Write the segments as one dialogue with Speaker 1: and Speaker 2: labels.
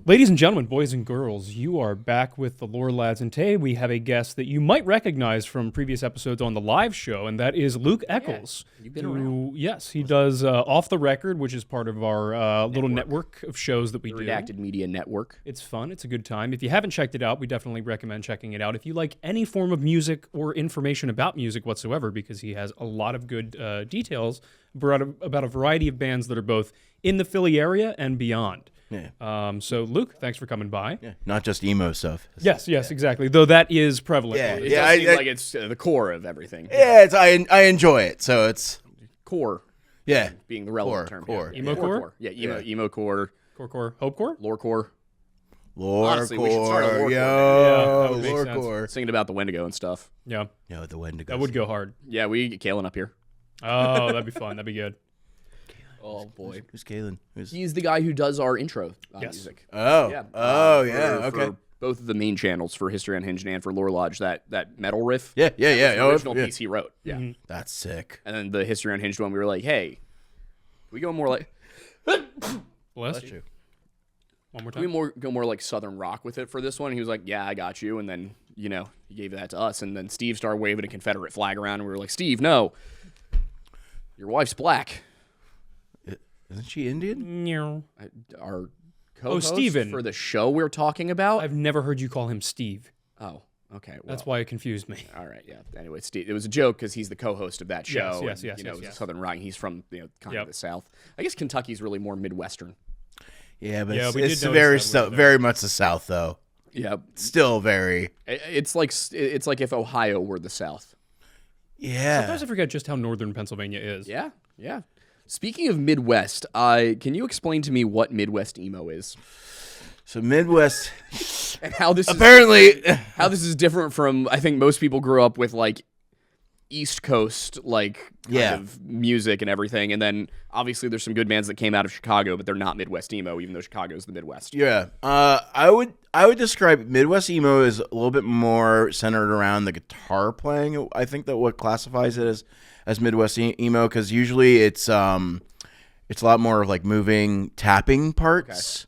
Speaker 1: Ladies and gentlemen, boys and girls, you are back with the Lore Lads, and today we have a guest that you might recognize from previous episodes on the live show, and that is Luke Eccles.
Speaker 2: You've been around.
Speaker 1: Yes, he does Off the Record, which is part of our little network of shows that we do.
Speaker 2: Redacted Media Network.
Speaker 1: It's fun. It's a good time. If you haven't checked it out, we definitely recommend checking it out. If you like any form of music or information about music whatsoever, because he has a lot of good details about a variety of bands that are both in the Philly area and beyond.
Speaker 3: Yeah.
Speaker 1: So, Luke, thanks for coming by.
Speaker 3: Yeah. Not just emo stuff.
Speaker 1: Yes, exactly. Though that is prevalent.
Speaker 3: Yeah.
Speaker 2: It does seem like it's the core of everything.
Speaker 3: Yeah, I enjoy it. So it's
Speaker 2: Core.
Speaker 3: yeah,
Speaker 2: Being the relevant term.
Speaker 3: core.
Speaker 2: Yeah.
Speaker 1: Emo core?
Speaker 2: Yeah, emo core,
Speaker 1: Core, Hope Core?
Speaker 2: lore core.
Speaker 3: lore
Speaker 2: Honestly, we should start a lore
Speaker 3: core,
Speaker 2: core.
Speaker 1: Yeah, that would make
Speaker 3: lore
Speaker 1: sense.
Speaker 3: core.
Speaker 2: Singing about the Wendigo and stuff.
Speaker 1: Yeah,
Speaker 3: Yo, the Wendigo.
Speaker 1: that would go hard.
Speaker 2: Yeah, we get Kalen up here.
Speaker 1: Oh, that'd be fun. That'd be good.
Speaker 2: Oh, boy.
Speaker 3: Who's Kalen?
Speaker 2: He's the guy who does our intro
Speaker 1: Yes.
Speaker 2: music.
Speaker 3: Oh.
Speaker 2: Yeah.
Speaker 3: Oh, yeah. Okay.
Speaker 2: For both of the main channels, for History Unhinged and for Lore Lodge, that metal riff.
Speaker 3: Yeah.
Speaker 2: The original
Speaker 3: yeah.
Speaker 2: piece he wrote. Yeah.
Speaker 3: That's sick.
Speaker 2: And then the History Unhinged one, we were like, hey, we go more like...
Speaker 1: Bless you. One more
Speaker 2: Can we
Speaker 1: time.
Speaker 2: go more like Southern rock with it for this one? He was like, yeah, I got you. And then, he gave that to us. And then Steve started waving a Confederate flag around. And we were like, Steve, no. Your wife's black.
Speaker 3: Isn't she Indian?
Speaker 1: Meow.
Speaker 2: Our co-host
Speaker 1: Steven.
Speaker 2: for the show we're talking about.
Speaker 1: I've never heard you call him Steve.
Speaker 2: Oh, okay. Well,
Speaker 1: That's why it confused me.
Speaker 2: all right, yeah. Anyway, Steve, it was a joke because he's the co-host of that show.
Speaker 1: Yes,
Speaker 2: and,
Speaker 1: yes,
Speaker 2: it's
Speaker 1: yes.
Speaker 2: Southern rock. And he's from, kind
Speaker 1: Yep.
Speaker 2: of the South. I guess Kentucky's really more Midwestern.
Speaker 3: Yeah, but
Speaker 1: Yeah,
Speaker 3: it's,
Speaker 1: we did
Speaker 3: it's
Speaker 1: notice
Speaker 3: very
Speaker 1: that when we were
Speaker 3: very much the South though.
Speaker 2: Yeah.
Speaker 3: Still very.
Speaker 2: It's like if Ohio were the South.
Speaker 3: Yeah.
Speaker 1: Sometimes I forget just how northern Pennsylvania is.
Speaker 2: Yeah, yeah. Speaking of Midwest, can you explain to me what Midwest emo is
Speaker 3: So Midwest.
Speaker 2: and how this
Speaker 3: Apparently.
Speaker 2: how this is different from? I think most people grew up with like East Coast kind of music and everything, and then obviously there's some good bands that came out of Chicago, but they're not Midwest emo, even though Chicago's the Midwest.
Speaker 3: Yeah. I would describe Midwest emo as a little bit more centered around the guitar playing. I think that what classifies it as Midwest emo, because usually it's a lot more of like moving tapping parts.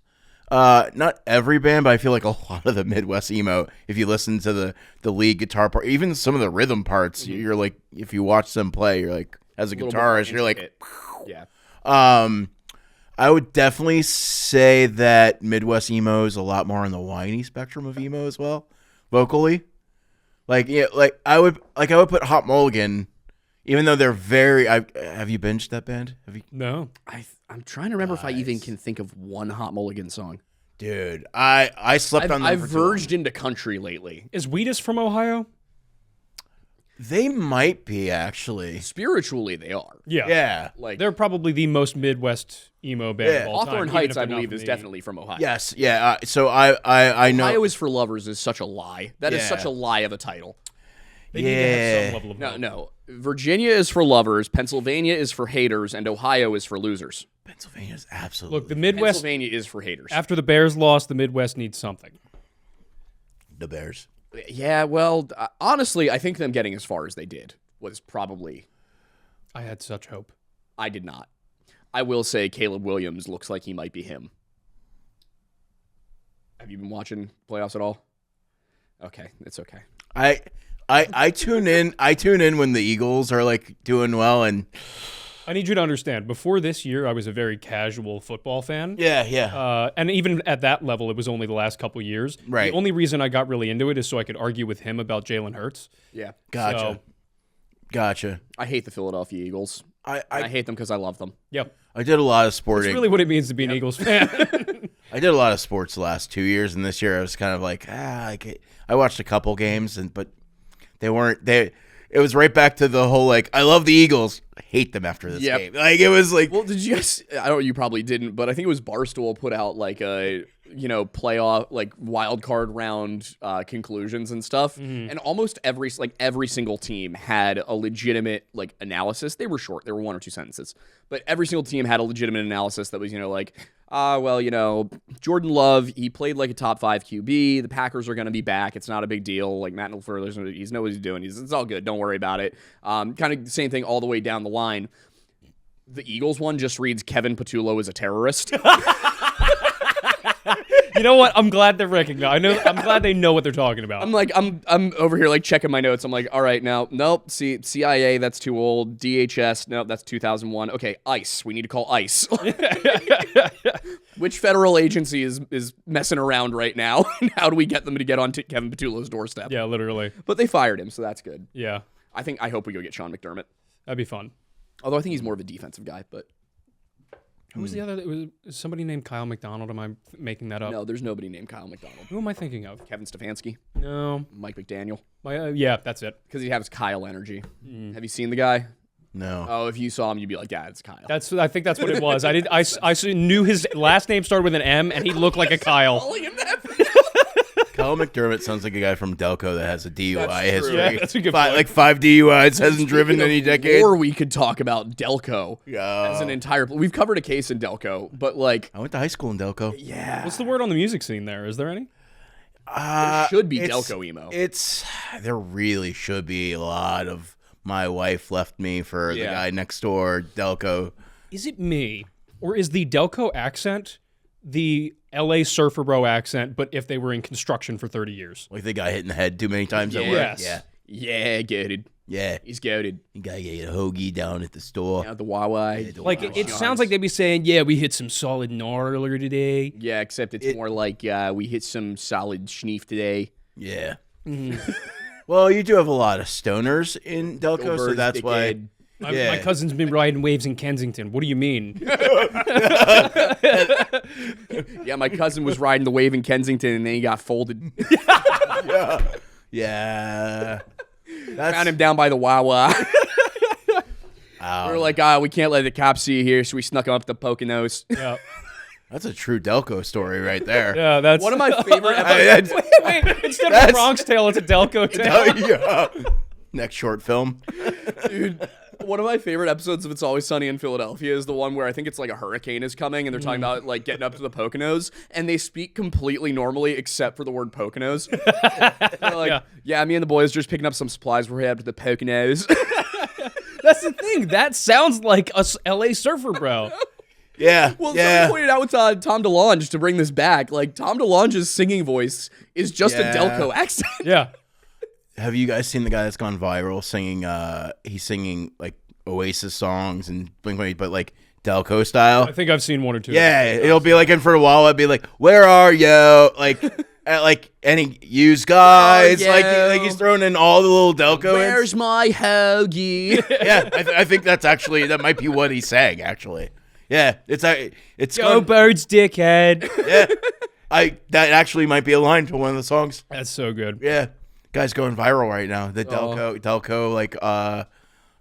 Speaker 3: Not every band, but I feel like a lot of the Midwest emo, if you listen to the lead guitar part, even some of the rhythm parts, you're like, if you watch them play, you're like, as a
Speaker 2: little bit more
Speaker 3: guitarist, you're like,
Speaker 2: yeah.
Speaker 3: I would definitely say that Midwest emo is a lot more on the whiny spectrum of emo as well, vocally. I would put Hot Mulligan, even though they're very. Have you binged that band? Have you?
Speaker 1: No.
Speaker 2: I'm trying to remember if I even can think of one Hot Mulligan song.
Speaker 3: Dude, I slept on them.
Speaker 2: I've
Speaker 3: for too long.
Speaker 2: verged into country lately.
Speaker 1: Is Wheatus from Ohio?
Speaker 3: They might be actually.
Speaker 2: Spiritually, they are.
Speaker 1: Yeah.
Speaker 3: Yeah.
Speaker 2: Like
Speaker 1: They're probably the most Midwest emo band
Speaker 3: Yeah.
Speaker 1: of all time.
Speaker 2: Hawthorne
Speaker 1: even
Speaker 2: Heights,
Speaker 1: if
Speaker 2: I
Speaker 1: they're not
Speaker 2: believe,
Speaker 1: from
Speaker 2: is
Speaker 1: the-
Speaker 2: definitely from Ohio.
Speaker 3: Yes. Yeah. So I know.
Speaker 2: Ohio is for lovers is such a lie. That is
Speaker 3: Yeah.
Speaker 2: such a lie of a title.
Speaker 1: They need to have some level of hope.
Speaker 2: No. Virginia is for lovers, Pennsylvania is for haters, and Ohio is for losers.
Speaker 3: Pennsylvania's absolutely.
Speaker 1: Look, the Midwest,
Speaker 2: Pennsylvania is for haters.
Speaker 1: after the Bears lost, the Midwest needs something.
Speaker 3: the Bears.
Speaker 2: Yeah, well, honestly, I think them getting as far as they did was probably...
Speaker 1: I had such hope.
Speaker 2: I did not. I will say Caleb Williams looks like he might be him. Have you been watching playoffs at all? Okay, it's okay.
Speaker 3: I tune in. I tune in when the Eagles are like doing well, and
Speaker 1: I need you to understand, before this year, I was a very casual football fan.
Speaker 3: yeah.
Speaker 1: And even at that level, it was only the last couple years.
Speaker 3: Right.
Speaker 1: The only reason I got really into it is so I could argue with him about Jalen Hurts.
Speaker 2: Yeah.
Speaker 3: Gotcha. Gotcha.
Speaker 2: I hate the Philadelphia Eagles.
Speaker 3: I
Speaker 2: I hate them because I love them.
Speaker 1: Yep.
Speaker 3: I did a lot of
Speaker 1: That's
Speaker 3: sporting.
Speaker 1: really what it means to be an Eagles fan.
Speaker 3: I did a lot of sports the last 2 years, and this year I was kind of like, I watched a couple games, but they weren't. It was right back to the whole like, I love the Eagles, I hate them after this
Speaker 2: Yep.
Speaker 3: game. Like it was like,
Speaker 2: Well, did you guys? I don't. You probably didn't, but I think it was Barstool put out like a playoff like wild card round conclusions and stuff, and almost every single team had a legitimate like analysis. They were short; they were 1 or 2 sentences, but every single team had a legitimate analysis that was Jordan Love, he played like a top 5 QB. The Packers are going to be back. It's not a big deal. Like Matt Lafleur, he knows what he's doing. It's all good. Don't worry about it. Kind of the same thing all the way down the line. The Eagles one just reads Kevin Patullo is a terrorist.
Speaker 1: You know what? I'm glad they're recognized. I'm glad they know what they're talking about.
Speaker 2: I'm over here like checking my notes. I'm like, all right, now, nope. CIA, that's too old. DHS, nope, that's 2001. Okay, ICE. We need to call ICE. Which federal agency is messing around right now? And how do we get them to get on to Kevin Petullo's doorstep?
Speaker 1: Yeah, literally.
Speaker 2: But they fired him, so that's good.
Speaker 1: Yeah,
Speaker 2: I hope we go get Sean McDermott.
Speaker 1: that'd be fun.
Speaker 2: Although I think he's more of a defensive guy, but
Speaker 1: Who was the other? It was somebody named Kyle McDonald. Am I making that up?
Speaker 2: no, there's nobody named Kyle McDonald.
Speaker 1: Who am I thinking of?
Speaker 2: Kevin Stefanski,
Speaker 1: No.
Speaker 2: Mike McDaniel,
Speaker 1: Yeah, that's it.
Speaker 2: because he has Kyle energy. Have you seen the guy?
Speaker 3: No.
Speaker 2: Oh, if you saw him, you'd be like, yeah, it's Kyle.
Speaker 1: I think that's what it was. I knew his last name started with an M, and he looked like a Kyle.
Speaker 2: Calling him that.
Speaker 3: Kyle McDermott sounds like a guy from Delco that has a DUI
Speaker 2: That's true.
Speaker 3: history.
Speaker 1: Yeah, that's a good point.
Speaker 3: Like 5 DUIs, hasn't driven any decade.
Speaker 2: Or we could talk about Delco
Speaker 3: Yeah.
Speaker 2: as an entire. We've covered a case in Delco, but like,
Speaker 3: I went to high school in Delco.
Speaker 2: yeah,
Speaker 1: What's the word on the music scene there? Is there any?
Speaker 2: there should be
Speaker 3: it's-
Speaker 2: Delco emo.
Speaker 3: There really should be a lot of my wife left me for the
Speaker 2: Yeah.
Speaker 3: guy next door, Delco.
Speaker 1: Is it me, or is the Delco accent the LA surfer bro accent, but if they were in construction for 30 years?
Speaker 3: Like they got hit in the head too many times at work.
Speaker 1: Yes.
Speaker 3: Yeah.
Speaker 2: Yeah, goated.
Speaker 3: Yeah.
Speaker 2: He's goated.
Speaker 3: You gotta get a hoagie down at the store.
Speaker 2: Out the Wawa.
Speaker 1: Like, it sounds like they'd be saying, yeah, we hit some solid gnar earlier today.
Speaker 2: Yeah, except it's more like we hit some solid schneef today.
Speaker 3: Yeah. Well, you do have a lot of stoners in Delco, so
Speaker 2: Goldberg's
Speaker 3: that's why.
Speaker 2: dickhead.
Speaker 3: Yeah.
Speaker 1: My cousin's been riding waves in Kensington. What do you mean?
Speaker 2: Yeah, my cousin was riding the wave in Kensington, and then he got folded.
Speaker 3: Yeah.
Speaker 2: Found him down by the Wawa. We were like, we can't let the cops see you here, so we snuck him up the Poconos.
Speaker 1: Yeah,
Speaker 3: That's a true Delco story right there.
Speaker 1: yeah, that's
Speaker 2: One of my favorite episodes.
Speaker 1: Wait, instead of a Bronx Tale, it's a Delco Tale.
Speaker 3: Yeah. Next short film.
Speaker 2: Dude, one of my favorite episodes of It's Always Sunny in Philadelphia is the one where I think it's like a hurricane is coming and they're talking about like getting up to the Poconos and they speak completely normally except for the word Poconos. They're like, yeah, me and the boys just picking up some supplies. We're headed to the Poconos.
Speaker 1: That's the thing. That sounds like a LA surfer bro.
Speaker 3: Yeah.
Speaker 2: Well,
Speaker 3: yeah.
Speaker 2: somebody pointed out with Tom DeLonge to bring this back. Like Tom DeLonge's singing voice is just a
Speaker 3: Yeah.
Speaker 2: Delco accent.
Speaker 1: Yeah.
Speaker 3: Have you guys seen the guy that's gone viral singing? He's singing like Oasis songs and Blink-182, but like Delco style.
Speaker 1: I think I've seen one or two.
Speaker 3: Yeah, it'll be like in for a while. I'd be like, "Where are you?" Like, like any used guys.
Speaker 2: Where are
Speaker 3: Like
Speaker 2: you?
Speaker 3: he's throwing in all the little Delco.
Speaker 2: Where's my hoagie?
Speaker 3: Yeah, I think that might be what he's saying. Actually, yeah, it's
Speaker 1: Go
Speaker 3: gone-
Speaker 1: Birds, dickhead.
Speaker 3: yeah, that actually might be a line to one of the songs.
Speaker 1: That's so good.
Speaker 3: Yeah, guy's going viral right now. The Delco like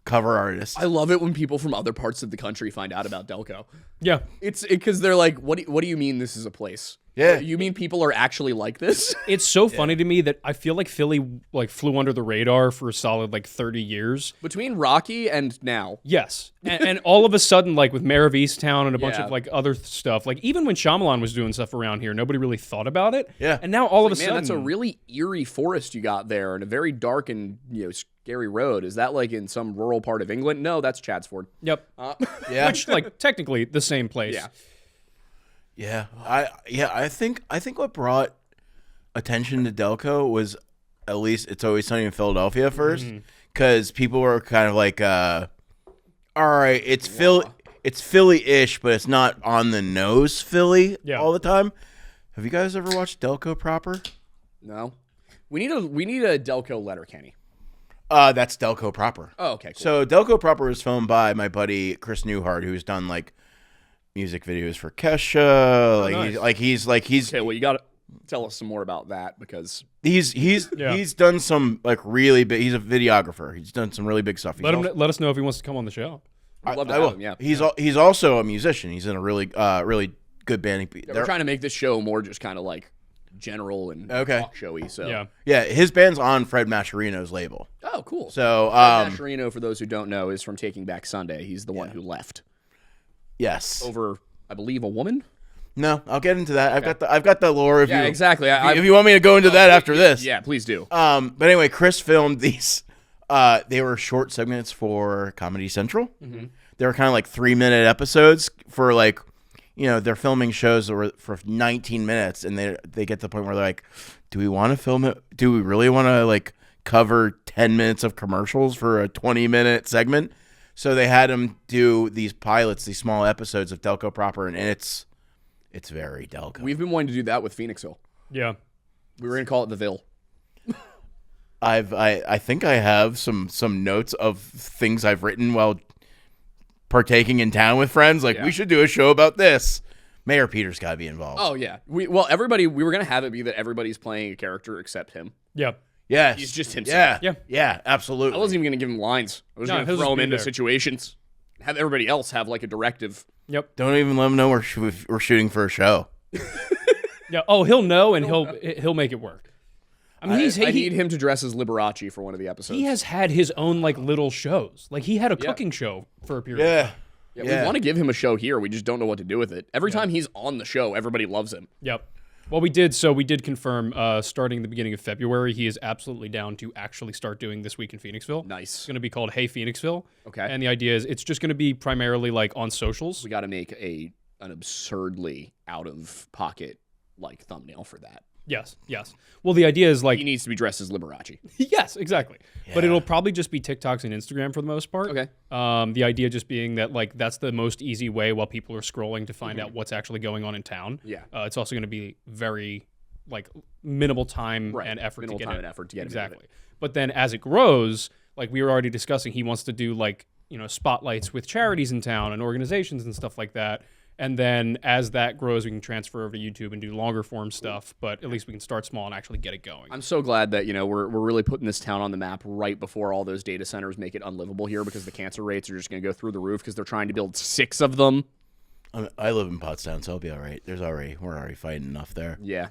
Speaker 3: cover artist.
Speaker 2: I love it when people from other parts of the country find out about Delco.
Speaker 1: Yeah.
Speaker 2: It's because they're like, what do you mean this is a place?
Speaker 3: Yeah.
Speaker 2: You mean people are actually like this?
Speaker 1: It's so funny to me that I feel like Philly like flew under the radar for a solid like 30 years.
Speaker 2: Between Rocky and now.
Speaker 1: Yes. And all of a sudden, like with Mayor of Easttown and a bunch
Speaker 2: Yeah.
Speaker 1: of like other stuff, like even when Shyamalan was doing stuff around here, nobody really thought about it.
Speaker 3: Yeah.
Speaker 1: And now all of a
Speaker 2: Man,
Speaker 1: sudden,
Speaker 2: that's a really eerie forest you got there and a very dark and scary road. Is that like in some rural part of England? No, that's Chadsford.
Speaker 1: Yep.
Speaker 3: Yeah.
Speaker 1: Which like technically the same place.
Speaker 2: Yeah.
Speaker 3: Yeah, I think what brought attention to Delco was at least It's Always Sunny in Philadelphia first, because people were kind of like, all right, it's Philly-ish, but it's not on the nose Philly all the time. Have you guys ever watched Delco proper?
Speaker 2: No. We need a Delco Letterkenny.
Speaker 3: That's Delco proper.
Speaker 2: Oh, okay, cool.
Speaker 3: So Delco proper was filmed by my buddy Chris Newhart, who's done like music videos for Kesha.
Speaker 1: Nice.
Speaker 3: He's
Speaker 2: Okay, well, you got to tell us some more about that because
Speaker 3: he's done some like really big. He's a videographer. He's done some really big stuff.
Speaker 1: Let us know if he wants to come on the show.
Speaker 2: I'd love to
Speaker 3: I
Speaker 2: have
Speaker 3: will.
Speaker 2: him, yeah.
Speaker 3: He's also a musician. He's in a really really good band.
Speaker 2: We're trying to make this show more just kind of like general and talk showy. So
Speaker 1: Yeah.
Speaker 3: His band's on Fred Mascherino's label.
Speaker 2: Oh, cool.
Speaker 3: So
Speaker 2: Mascherino, for those who don't know, is from Taking Back Sunday. He's the one who left
Speaker 3: yes.
Speaker 2: over, I believe, a woman.
Speaker 3: No, I'll get into that. I've got the lore of
Speaker 2: Yeah,
Speaker 3: you.
Speaker 2: exactly.
Speaker 3: If you want me to go into that after this.
Speaker 2: Yeah, please do.
Speaker 3: But anyway, Chris filmed these. They were short segments for Comedy Central. They were kind of like 3-minute episodes for like they're filming shows for 19 minutes, and they get to the point where they're like, do we want to film it? Do we really want to like cover 10 minutes of commercials for a 20-minute segment? So they had them do these pilots, these small episodes of Delco proper, and it's very Delco.
Speaker 2: We've been wanting to do that with Phoenixville.
Speaker 1: Yeah.
Speaker 2: We were going to call it the Ville.
Speaker 3: I think I have some notes of things I've written while partaking in town with friends. Like, we should do a show about this. Mayor Peter's got to be involved.
Speaker 2: Oh, yeah. We were going to have it be that everybody's playing a character except him.
Speaker 1: Yep.
Speaker 3: Yes.
Speaker 2: He's just himself.
Speaker 3: Yeah, absolutely.
Speaker 2: I wasn't even going to give him lines. I was going to throw him into situations. Have everybody else have like a directive.
Speaker 1: Yep.
Speaker 3: Don't even let him know we're shooting for a show.
Speaker 1: Yeah. Oh, he'll know, and he'll make it work. I mean,
Speaker 2: I need him to dress as Liberace for one of the episodes.
Speaker 1: He has had his own like little shows. Like he had a cooking show for a period. of time.
Speaker 2: Yeah, we want to give him a show here. We just don't know what to do with it. Every time he's on the show, everybody loves him.
Speaker 1: Yep. Well, we did confirm starting the beginning of February, he is absolutely down to actually start doing This Week in Phoenixville.
Speaker 2: Nice.
Speaker 1: It's going to be called Hey Phoenixville.
Speaker 2: Okay.
Speaker 1: And the idea is it's just going to be primarily like on socials.
Speaker 2: We got to make an absurdly out of pocket like thumbnail for that.
Speaker 1: Yes. Well, the idea is like
Speaker 2: He needs to be dressed as Liberace.
Speaker 1: yes, exactly. But it'll probably just be TikToks and Instagram for the most part.
Speaker 2: Okay.
Speaker 1: The idea just being that like that's the most easy way while people are scrolling to find out what's actually going on in town.
Speaker 2: Yeah.
Speaker 1: It's also going to be very like minimal time and effort
Speaker 2: Minimal
Speaker 1: to get
Speaker 2: time
Speaker 1: it.
Speaker 2: and effort to get him into
Speaker 1: exactly.
Speaker 2: it.
Speaker 1: But then as it grows, like we were already discussing, he wants to do like spotlights with charities in town and organizations and stuff like that. And then as that grows, we can transfer over to YouTube and do longer form stuff. But at least we can start small and actually get it going.
Speaker 2: I'm so glad that we're really putting this town on the map right before all those data centers make it unlivable here, because the cancer rates are just going to go through the roof because they're trying to build 6 of them.
Speaker 3: I live in Pottstown, so I'll be all right. We're already fighting enough there.
Speaker 2: Yeah.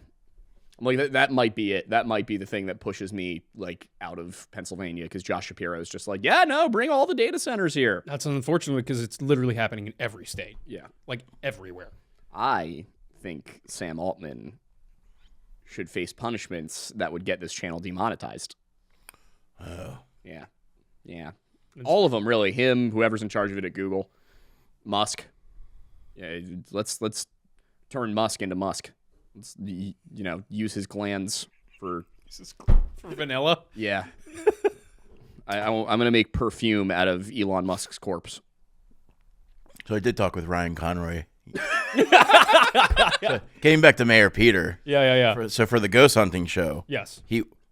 Speaker 2: I'm like, that might be it. That might be the thing that pushes me like out of Pennsylvania, because Josh Shapiro is just like, yeah, no, bring all the data centers here.
Speaker 1: That's unfortunate because it's literally happening in every state.
Speaker 2: Yeah.
Speaker 1: Like everywhere.
Speaker 2: I think Sam Altman should face punishments that would get this channel demonetized.
Speaker 3: Oh.
Speaker 2: Yeah. All of them, really. Him, whoever's in charge of it at Google, Musk. Yeah, let's turn Musk into Musk. Let's, use his glands for
Speaker 1: vanilla.
Speaker 2: Yeah. I'm going to make perfume out of Elon Musk's corpse.
Speaker 3: So I did talk with Ryan Conroy. So, came back to Mayor Peter.
Speaker 1: Yeah.
Speaker 3: So for the ghost hunting show,
Speaker 1: Yes.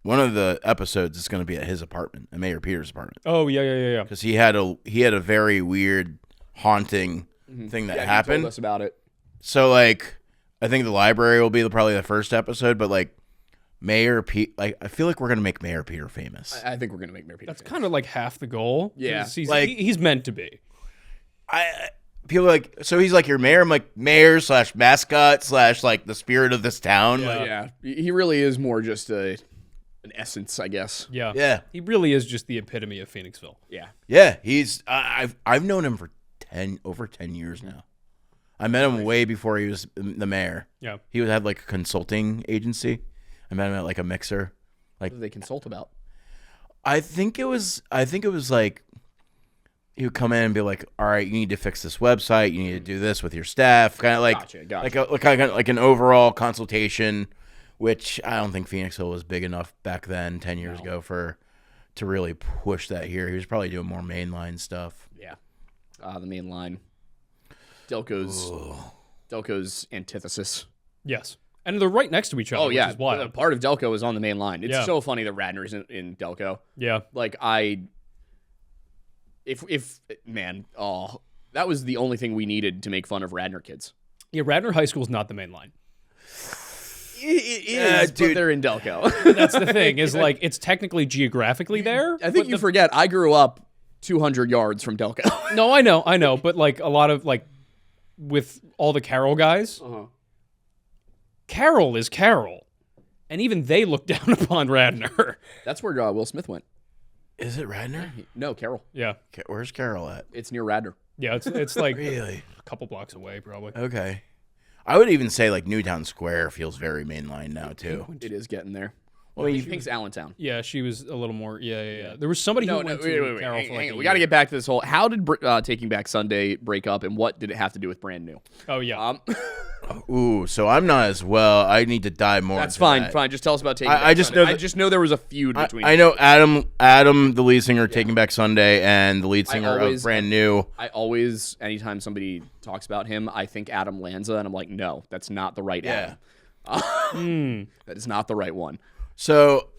Speaker 3: one of the episodes is going to be at his apartment, at Mayor Peter's apartment,
Speaker 1: Oh, yeah.
Speaker 3: because he had a very weird haunting thing that happened.
Speaker 2: He told us about it.
Speaker 3: So like, I think the library will be probably the first episode, but like Mayor Pete, like I feel like we're gonna make Mayor Peter famous.
Speaker 2: I think we're going to make Mayor Peter
Speaker 1: That's
Speaker 2: famous.
Speaker 1: kind of like half the goal.
Speaker 2: Yeah.
Speaker 1: 'Cause He's,
Speaker 3: Like-
Speaker 1: he's meant to be.
Speaker 3: People are like, so he's like your mayor. I'm like mayor / mascot / like the spirit of this town.
Speaker 1: Yeah.
Speaker 3: Like,
Speaker 2: Yeah. He really is more just an essence, I guess.
Speaker 1: Yeah.
Speaker 3: Yeah.
Speaker 1: He really is just the epitome of Phoenixville.
Speaker 2: Yeah.
Speaker 3: He's I've known him for over 10 years now. I met him way before he was the mayor.
Speaker 1: Yeah.
Speaker 3: He would have like a consulting agency. I met him at like a mixer.
Speaker 2: What do they consult about?
Speaker 3: I think it was like he would come in and be like, all right, you need to fix this website, you need to do this with your staff, kind of like
Speaker 2: Gotcha.
Speaker 3: like an overall consultation, which I don't think Phoenixville was big enough back then 10 years ago to really push that here. He was probably doing more mainline stuff.
Speaker 2: Yeah. The main line. Delco's antithesis.
Speaker 1: Yes. And they're right next to each other.
Speaker 2: Oh, yeah.
Speaker 1: Which is wild.
Speaker 2: Part of Delco is on the main line. It's
Speaker 1: Yeah.
Speaker 2: so funny that Radnor's in Delco.
Speaker 1: Yeah.
Speaker 2: Like, that was the only thing we needed to make fun of Radnor kids.
Speaker 1: Yeah. Radnor High School is not the main line.
Speaker 2: It
Speaker 3: Yeah,
Speaker 2: is, but
Speaker 3: dude.
Speaker 2: they're in Delco.
Speaker 1: That's the thing. Is like it's technically geographically there.
Speaker 2: I think you forget, I grew up 200 yards from Delco.
Speaker 1: No, I know. But like a lot of like with all the Carroll guys, Carroll is Carroll, and even they look down upon Radnor.
Speaker 2: That's where Will Smith went.
Speaker 3: Is it Radnor?
Speaker 2: No, Carroll.
Speaker 1: Yeah.
Speaker 3: Where's Carol at?
Speaker 2: It's near Radnor.
Speaker 1: Yeah. It's like
Speaker 3: Really?
Speaker 1: a couple blocks away, probably.
Speaker 3: Okay. I would even say like Newtown Square feels very mainline now too.
Speaker 2: It is getting there.
Speaker 3: Well, you,
Speaker 2: Pink's Allentown.
Speaker 1: Yeah, she was a little more. Yeah. There was somebody who went to Carol
Speaker 2: wait,
Speaker 1: for like
Speaker 2: hang
Speaker 1: a
Speaker 2: on. We got to
Speaker 1: year.
Speaker 2: get back to this whole. How did Taking Back Sunday break up, and what did it have to do with Brand New?
Speaker 1: Oh yeah.
Speaker 3: ooh, so I'm not as well. I need to dive more.
Speaker 2: That's
Speaker 3: into
Speaker 2: fine.
Speaker 3: that.
Speaker 2: Fine. Just tell us about Taking
Speaker 3: I
Speaker 2: Back
Speaker 3: just
Speaker 2: Sunday.
Speaker 3: know
Speaker 2: I
Speaker 3: that-
Speaker 2: just know there was a feud between.
Speaker 3: I know Adam, the lead singer, Taking Back Sunday, and the lead singer of Brand New.
Speaker 2: I always, anytime somebody talks about him, I think Adam Lanza, and I'm like, no, that's not the right Adam. That is not the right one.
Speaker 3: So,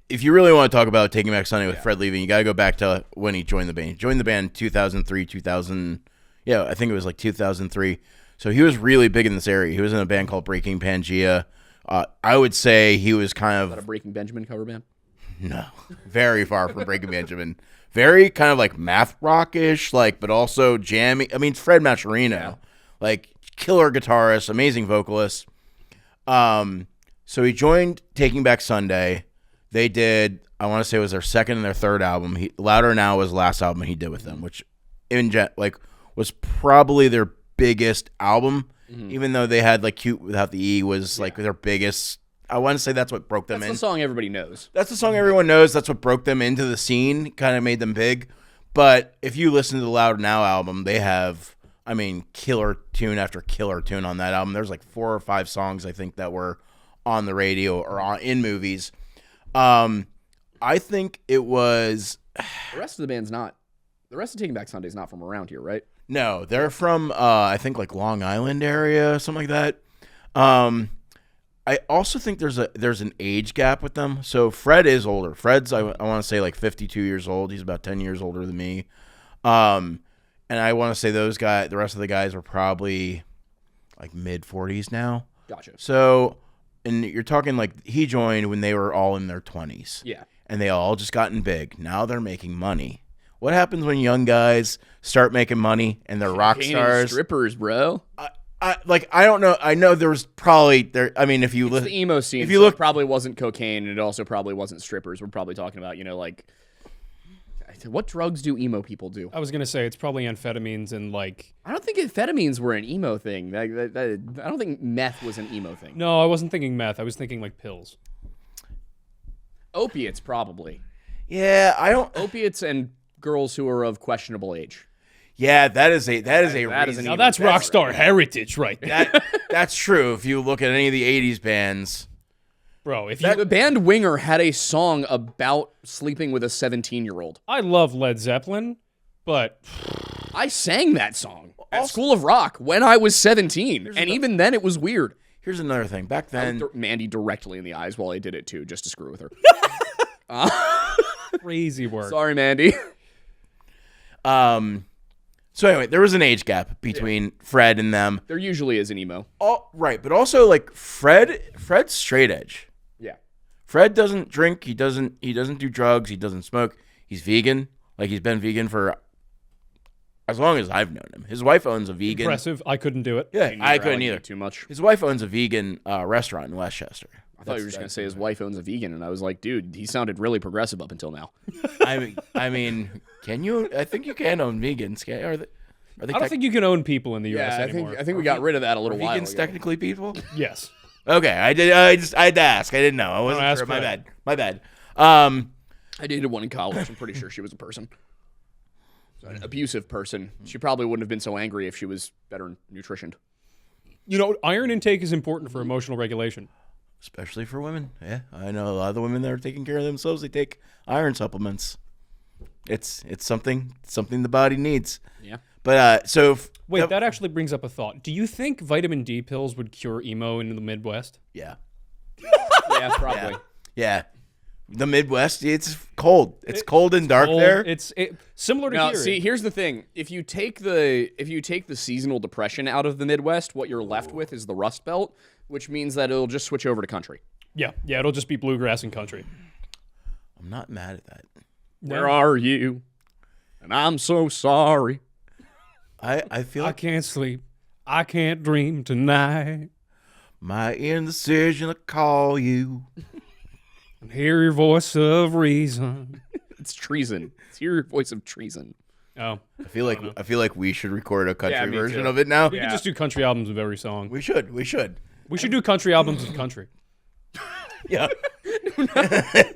Speaker 3: if you really want to talk about Taking Back Sunday with Fred leaving, you got to go back to when he joined the band. He joined the band 2003, 2000. Yeah, I think it was like 2003. So he was really big in this area. He was in a band called Breaking Pangea. I would say he was kind
Speaker 2: Is that a
Speaker 3: of
Speaker 2: Breaking Benjamin cover band?
Speaker 3: no, very far from Breaking Benjamin. Very kind of like math rock-ish, like, but also jammy. I mean, Fred Mascherino, like killer guitarist, amazing vocalist. So he joined Taking Back Sunday. They did, I want to say it was their second and their third album. Louder Now was the last album he did with them, which was probably their biggest album, even though they had like Cute Without the E was like their biggest. I want to say that's what broke them
Speaker 2: That's
Speaker 3: in.
Speaker 2: the song everybody knows.
Speaker 3: That's the song everyone knows. That's what broke them into the scene, kind of made them big. But if you listen to the Louder Now album, they have, I mean, killer tune after killer tune on that album. There's like 4 or 5 songs I think that were on the radio or in movies. I think it was
Speaker 2: The rest of the band's not. The rest of Taking Back Sunday's not from around here, right?
Speaker 3: no, they're from I think like Long Island area, something like that. I also think there's an age gap with them. So Fred is older. Fred's I want to say like 52 years old. He's about 10 years older than me. And I want to say the rest of the guys are probably like mid 40s now.
Speaker 2: Gotcha.
Speaker 3: So, and you're talking like he joined when they were all in their 20s.
Speaker 2: Yeah.
Speaker 3: And they all just gotten big. Now they're making money. What happens when young guys start making money and they're rock
Speaker 2: Painting
Speaker 3: stars?
Speaker 2: strippers, bro.
Speaker 3: I don't know. I know there was probably there. I mean, if you
Speaker 2: It's
Speaker 3: listen,
Speaker 2: the emo scene.
Speaker 3: if you
Speaker 2: so
Speaker 3: look-
Speaker 2: it probably wasn't cocaine, and it also probably wasn't strippers. We're probably talking about, like, what drugs do emo people do?
Speaker 1: I was gonna say it's probably amphetamines and like.
Speaker 2: I don't think amphetamines were an emo thing. I don't think meth was an emo thing.
Speaker 1: No, I wasn't thinking meth. I was thinking like pills.
Speaker 2: Opiates, probably.
Speaker 3: yeah, I don't.
Speaker 2: Opiates and girls who are of questionable age.
Speaker 3: Yeah, that is a
Speaker 2: that is
Speaker 3: reason.
Speaker 2: an
Speaker 1: Now
Speaker 2: emo
Speaker 1: that's
Speaker 2: thing.
Speaker 1: rockstar heritage right there,
Speaker 3: That's true. If you look at any of the '80s bands,
Speaker 1: bro. If you,
Speaker 2: The band Winger had a song about sleeping with a 17-year-old.
Speaker 1: I love Led Zeppelin, but
Speaker 2: I sang that song at School of Rock when I was 17, and even then it was weird.
Speaker 3: here's another thing. Back
Speaker 2: I
Speaker 3: then,
Speaker 2: looked Mandy directly in the eyes while I did it too, just to screw with her.
Speaker 1: crazy work.
Speaker 2: Sorry, Mandy.
Speaker 3: So anyway, there was an age gap between Fred and them.
Speaker 2: There usually is an emo.
Speaker 3: Oh, right, but also like Fred's straight edge.
Speaker 2: Yeah.
Speaker 3: Fred doesn't drink. He doesn't do drugs. He doesn't smoke. He's vegan. Like he's been vegan for as long as I've known him. His wife owns a vegan.
Speaker 1: Impressive. I couldn't do it.
Speaker 3: Yeah, I couldn't either.
Speaker 2: Too much.
Speaker 3: His wife owns a vegan restaurant in Westchester.
Speaker 2: I thought you were just gonna say his wife owns a vegan, and I was like, dude, he sounded really progressive up until now.
Speaker 3: I mean, can you? I think you can own vegans. Are they
Speaker 1: I don't think you can own people in the U.S.
Speaker 2: I
Speaker 1: anymore.
Speaker 2: think we got rid of that a little while
Speaker 3: vegans
Speaker 2: ago.
Speaker 3: technically people?
Speaker 1: Yes.
Speaker 3: Okay, I had to ask. I didn't know. I wasn't
Speaker 1: ask
Speaker 3: sure. My
Speaker 1: Fred.
Speaker 3: bad. My bad.
Speaker 2: I dated one in college. I'm pretty sure she was a person. An abusive person. She probably wouldn't have been so angry if she was better nutritioned.
Speaker 1: You know, iron intake is important for emotional regulation.
Speaker 3: Especially for women. Yeah, I know a lot of the women that are taking care of themselves. They take iron supplements. It's something the body needs.
Speaker 2: Yeah.
Speaker 3: But
Speaker 1: Wait, that actually brings up a thought. Do you think vitamin D pills would cure emo in the Midwest?
Speaker 3: yeah,
Speaker 2: Yeah, probably.
Speaker 3: yeah. The Midwest, it's cold. It's cold and dark
Speaker 1: Cold,
Speaker 3: there.
Speaker 1: It's similar to
Speaker 2: Now,
Speaker 1: here.
Speaker 2: see, here's the thing. If you take the seasonal depression out of the Midwest, what you're left with is the Rust Belt, which means that it'll just switch over to country.
Speaker 1: Yeah, it'll just be bluegrass and country.
Speaker 3: I'm not mad at that.
Speaker 2: Where are you? And I'm so sorry.
Speaker 3: I feel
Speaker 1: I
Speaker 3: like
Speaker 1: can't sleep. I can't dream tonight.
Speaker 3: my indecision to call you.
Speaker 1: And hear your voice of reason.
Speaker 2: It's treason. It's your voice of treason.
Speaker 1: Oh,
Speaker 3: I feel like we should record a country
Speaker 2: Yeah, me
Speaker 3: version
Speaker 2: too.
Speaker 3: of it now.
Speaker 1: we could just do country albums of every song.
Speaker 3: We should.
Speaker 1: We should do country albums of country.
Speaker 3: Yeah.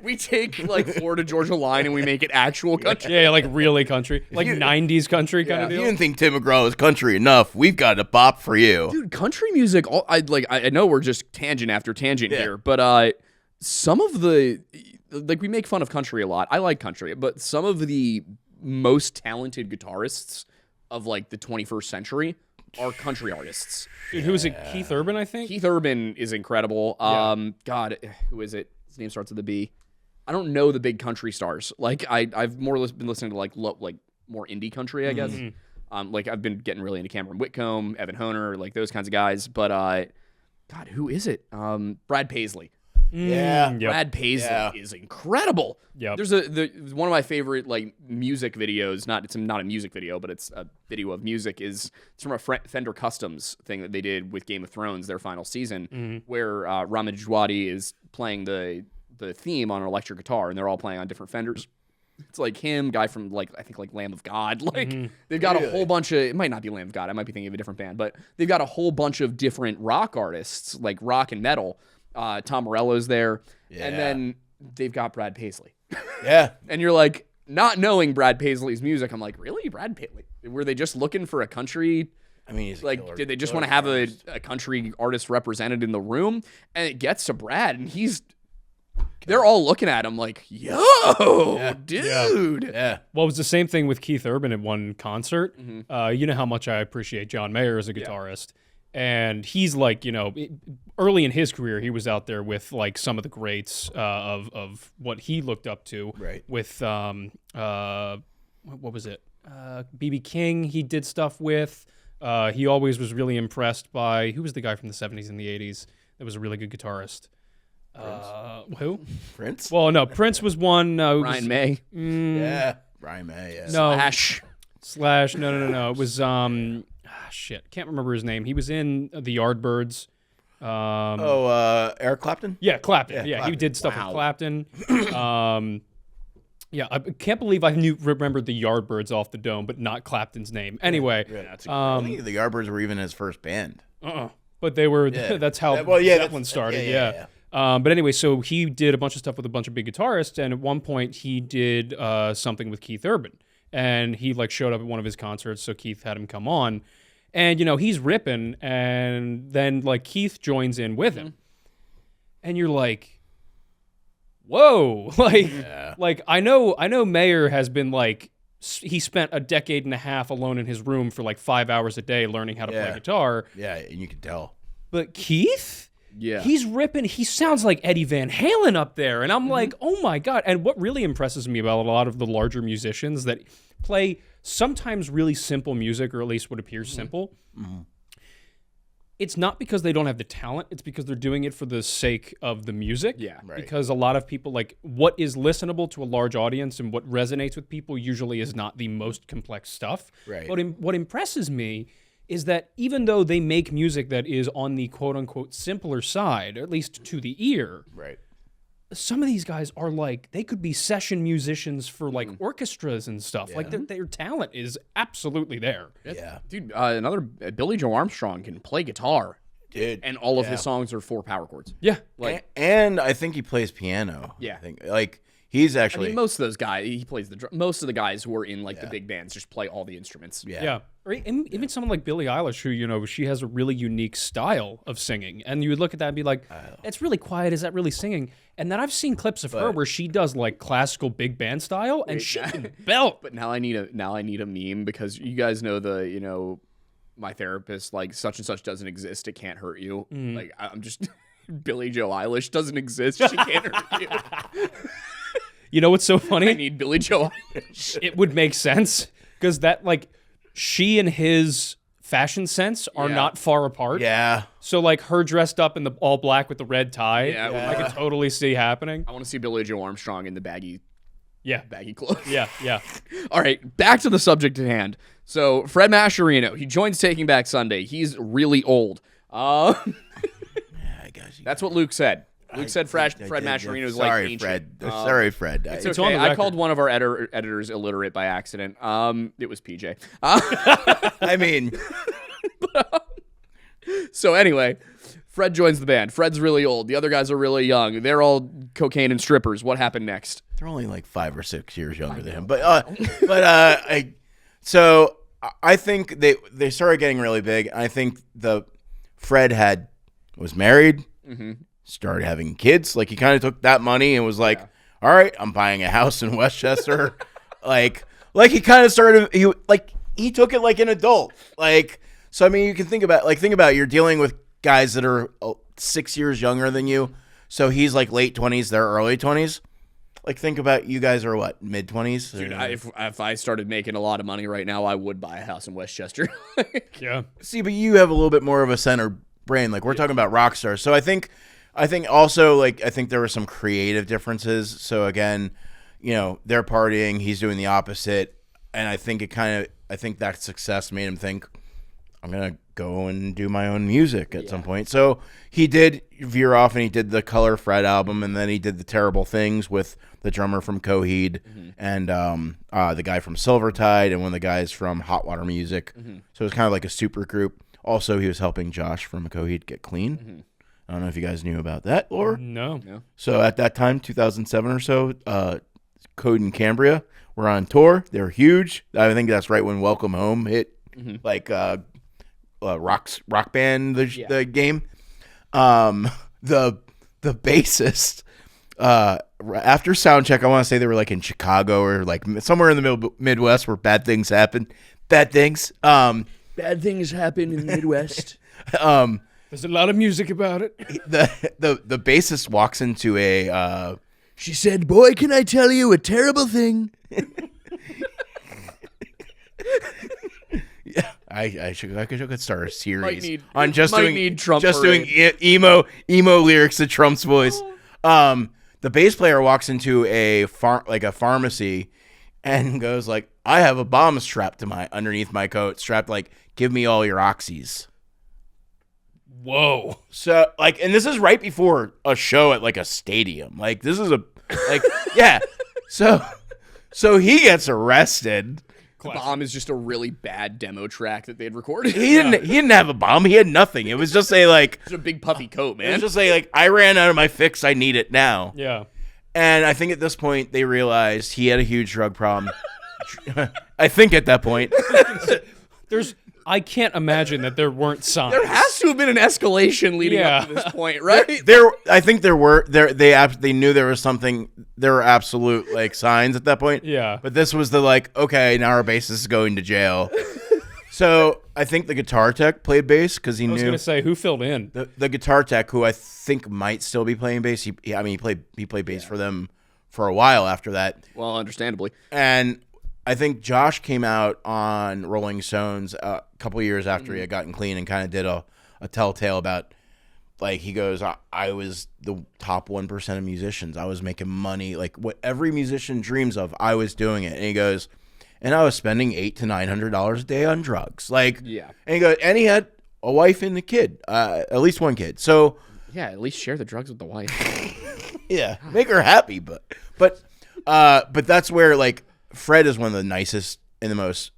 Speaker 2: We take like Florida Georgia line and we make it actual country.
Speaker 1: Yeah, like really country, like 90s country kind of
Speaker 3: If you
Speaker 1: deal.
Speaker 3: didn't think Tim McGraw was country enough, we've got a bop for you.
Speaker 2: Dude, country music. I know we're just tangent after tangent here, but some of the we make fun of country a lot. I like country, but some of the most talented guitarists of like the 21st century are country artists.
Speaker 1: Dude, who is it? Keith Urban, I think.
Speaker 2: Keith Urban is incredible. God, who is it? His name starts with a B. I don't know the big country stars. Like I've more or less been listening to like more indie country, I guess. Like I've been getting really into Cameron Whitcomb, Evan Honer, like those kinds of guys. But God, who is it? Brad Paisley.
Speaker 1: Yep.
Speaker 2: Brad Paisley is incredible.
Speaker 1: Yep.
Speaker 2: There's one of my favorite like music videos. It's not a music video, but it's a video of music. It's from a Fender Customs thing that they did with Game of Thrones, their final season, where Ramin Djawadi is playing the theme on an electric guitar, and they're all playing on different Fenders. It's like him, guy from like I think like Lamb of God. Like they've got a whole bunch of. It might not be Lamb of God. I might be thinking of a different band, but they've got a whole bunch of different rock artists, like rock and metal. Tom Morello's there, and then they've got Brad Paisley.
Speaker 3: Yeah.
Speaker 2: And you're like, not knowing Brad Paisley's music, I'm like, really? Brad Paisley? Were they just looking for a country?
Speaker 3: I mean, he's a
Speaker 2: like,
Speaker 3: killer,
Speaker 2: did they just want to have a country artist represented in the room? And it gets to Brad, and they're all looking at him like, yo, dude.
Speaker 3: Yeah.
Speaker 1: Well, it was the same thing with Keith Urban at one concert. You know how much I appreciate John Mayer as a guitarist. And he's like, early in his career, he was out there with like some of the greats of what he looked up to.
Speaker 3: Right.
Speaker 1: With what was it? B.B. King. He did stuff with. He always was really impressed by who was the guy from the 70s and the 80s that was a really good guitarist. Who?
Speaker 3: Prince?
Speaker 1: Well, no, Prince was one.
Speaker 2: Brian May.
Speaker 3: Yeah. Brian May, yeah.
Speaker 1: No.
Speaker 2: Slash.
Speaker 1: No. It was shit. Can't remember his name. He was in the Yardbirds.
Speaker 3: Eric Clapton?
Speaker 1: Yeah, Clapton. Yeah,
Speaker 3: Clapton.
Speaker 1: he did stuff with Clapton. Yeah, I can't believe I remembered the Yardbirds off the dome, but not Clapton's name. Anyway,
Speaker 3: I think the Yardbirds were even his first band.
Speaker 1: But they were. That's how Zeppelin started. Yeah. But anyway, so he did a bunch of stuff with a bunch of big guitarists, and at one point he did something with Keith Urban, and he like showed up at one of his concerts, so Keith had him come on, and he's ripping, and then like Keith joins in with him, and you're like, whoa, like I know Mayer has been like he spent a decade and a half alone in his room for like 5 hours a day learning how to play guitar.
Speaker 3: Yeah, and you can tell.
Speaker 1: But Keith?
Speaker 2: Yeah.
Speaker 1: He's ripping. He sounds like Eddie Van Halen up there. And I'm like, oh my God. And what really impresses me about a lot of the larger musicians that play sometimes really simple music, or at least what appears simple, it's not because they don't have the talent. It's because they're doing it for the sake of the music.
Speaker 2: Yeah.
Speaker 3: Right.
Speaker 1: Because a lot of people, like, what is listenable to a large audience and what resonates with people usually is not the most complex stuff.
Speaker 3: Right.
Speaker 1: But what impresses me is that even though they make music that is on the quote-unquote simpler side, or at least to the ear,
Speaker 3: Right.
Speaker 1: some of these guys are like, they could be session musicians for like orchestras and stuff. Like their talent is absolutely there.
Speaker 3: Yeah.
Speaker 2: Dude, another Billy Joe Armstrong can play guitar.
Speaker 3: Dude.
Speaker 2: And all of his songs are 4 power chords.
Speaker 1: Yeah.
Speaker 2: Like,
Speaker 3: And I think he plays piano.
Speaker 2: Yeah.
Speaker 3: I think like he's
Speaker 2: I
Speaker 3: actually
Speaker 2: mean, most of those guys, he plays the drum. Most of the guys who are in like the big bands just play all the instruments.
Speaker 1: Yeah. Or even someone like Billie Eilish, who, she has a really unique style of singing. And you would look at that and be like, it's really quiet. Is that really singing? And then I've seen clips of her where she does like classical big band style and she can belt.
Speaker 2: But now I need a meme because you guys know my therapist, like such and such doesn't exist. It can't hurt you. Like I'm just Billie Joe Eilish doesn't exist. She can't hurt you.
Speaker 1: You know what's so funny?
Speaker 2: I need Billie Joe Eilish.
Speaker 1: It would make sense because that like she and his fashion sense are not far apart.
Speaker 3: Yeah.
Speaker 1: So like her dressed up in the all black with the red tie,
Speaker 2: Yeah.
Speaker 1: I could totally see happening.
Speaker 2: I want to see Billie Joe Armstrong in the baggy clothes.
Speaker 1: Yeah.
Speaker 2: All right, back to the subject at hand. So Fred Mascherino, he joins Taking Back Sunday. He's really old.
Speaker 3: I guess
Speaker 2: That's what Luke said. Luke said Fred Mascherino is like ancient.
Speaker 3: Sorry, Fred.
Speaker 2: It's
Speaker 1: It's on
Speaker 2: okay.
Speaker 1: the
Speaker 2: I
Speaker 1: record.
Speaker 2: called one of our editors illiterate by accident. It was PJ.
Speaker 3: I mean,
Speaker 2: So anyway, Fred joins the band. Fred's really old. The other guys are really young. They're all cocaine and strippers. What happened next?
Speaker 3: They're only like 5 or 6 years younger than him. So I think they started getting really big. I think Fred was married, started having kids. Like he kind of took that money and was like, all right, I'm buying a house in Westchester. like he kind of started. He took it like an adult. Like so. I mean, you can think about you're dealing with guys that are 6 years younger than you. So he's like late 20s, they're early 20s. Like think about you guys are what, mid 20s?
Speaker 2: Dude, if I started making a lot of money right now, I would buy a house in Westchester.
Speaker 1: Yeah.
Speaker 3: See, but you have a little bit more of a center brain. Like we're talking about rock stars. So I think also like I think there were some creative differences. So again, they're partying, he's doing the opposite, and I think that success made him think I'm going to go and do my own music at some point. So he did veer off and he did the Color Fred album, and then he did the Terrible Things with the drummer from Coheed and the guy from Silvertide and one of the guys from Hot Water Music. So it was kind of like a super group. Also, he was helping Josh from Coheed get clean. I don't know if you guys knew about that, or
Speaker 1: No.
Speaker 3: So at that time, 2007 or so, Coheed and Cambria were on tour. They were huge. I think that's right when Welcome Home hit, rock band the game. The bassist after sound check, I want to say they were like in Chicago or like somewhere in the Midwest where bad things happen. Bad things happen in the Midwest.
Speaker 1: There's a lot of music about it.
Speaker 3: The bassist walks into a she said, "Boy, can I tell you a terrible thing?" Yeah, I could start a series on just doing emo lyrics to Trump's voice. The bass player walks into a pharmacy and goes like, "I have a bomb strapped to underneath my coat, strapped like, give me all your oxys."
Speaker 1: Whoa.
Speaker 3: So and this is right before a show at like a stadium. Like this is yeah. So he gets arrested.
Speaker 2: The bomb is just a really bad demo track that they had recorded.
Speaker 3: He didn't have a bomb. He had nothing. It was just
Speaker 2: it's a big puffy coat, man.
Speaker 3: It was just I ran out of my fix. I need it now.
Speaker 1: Yeah.
Speaker 3: And I think at this point they realized he had a huge drug problem. I think at that point.
Speaker 1: I can't imagine that there weren't signs.
Speaker 2: There has to have been an escalation leading up to this point, right?
Speaker 3: I think there were. They knew there was something. There were absolute signs at that point.
Speaker 1: Yeah.
Speaker 3: But this was the okay, now our bassist is going to jail. So I think the guitar tech played bass because he knew. I was
Speaker 1: going to say, who filled in?
Speaker 3: The guitar tech, who I think might still be playing bass. He played bass for them for a while after that.
Speaker 2: Well, understandably.
Speaker 3: And I think Josh came out on Rolling Stones a couple years after he had gotten clean and kind of did a telltale about, he goes, I was the top 1% of musicians. I was making money, what every musician dreams of. I was doing it. And he goes, and I was spending $800 to $900 a day on drugs.
Speaker 2: Yeah.
Speaker 3: And he goes, and he had a wife and a kid, at least one kid. So
Speaker 2: yeah, at least share the drugs with the wife.
Speaker 3: Yeah, make her happy. But that's where Fred is one of the nicest and the most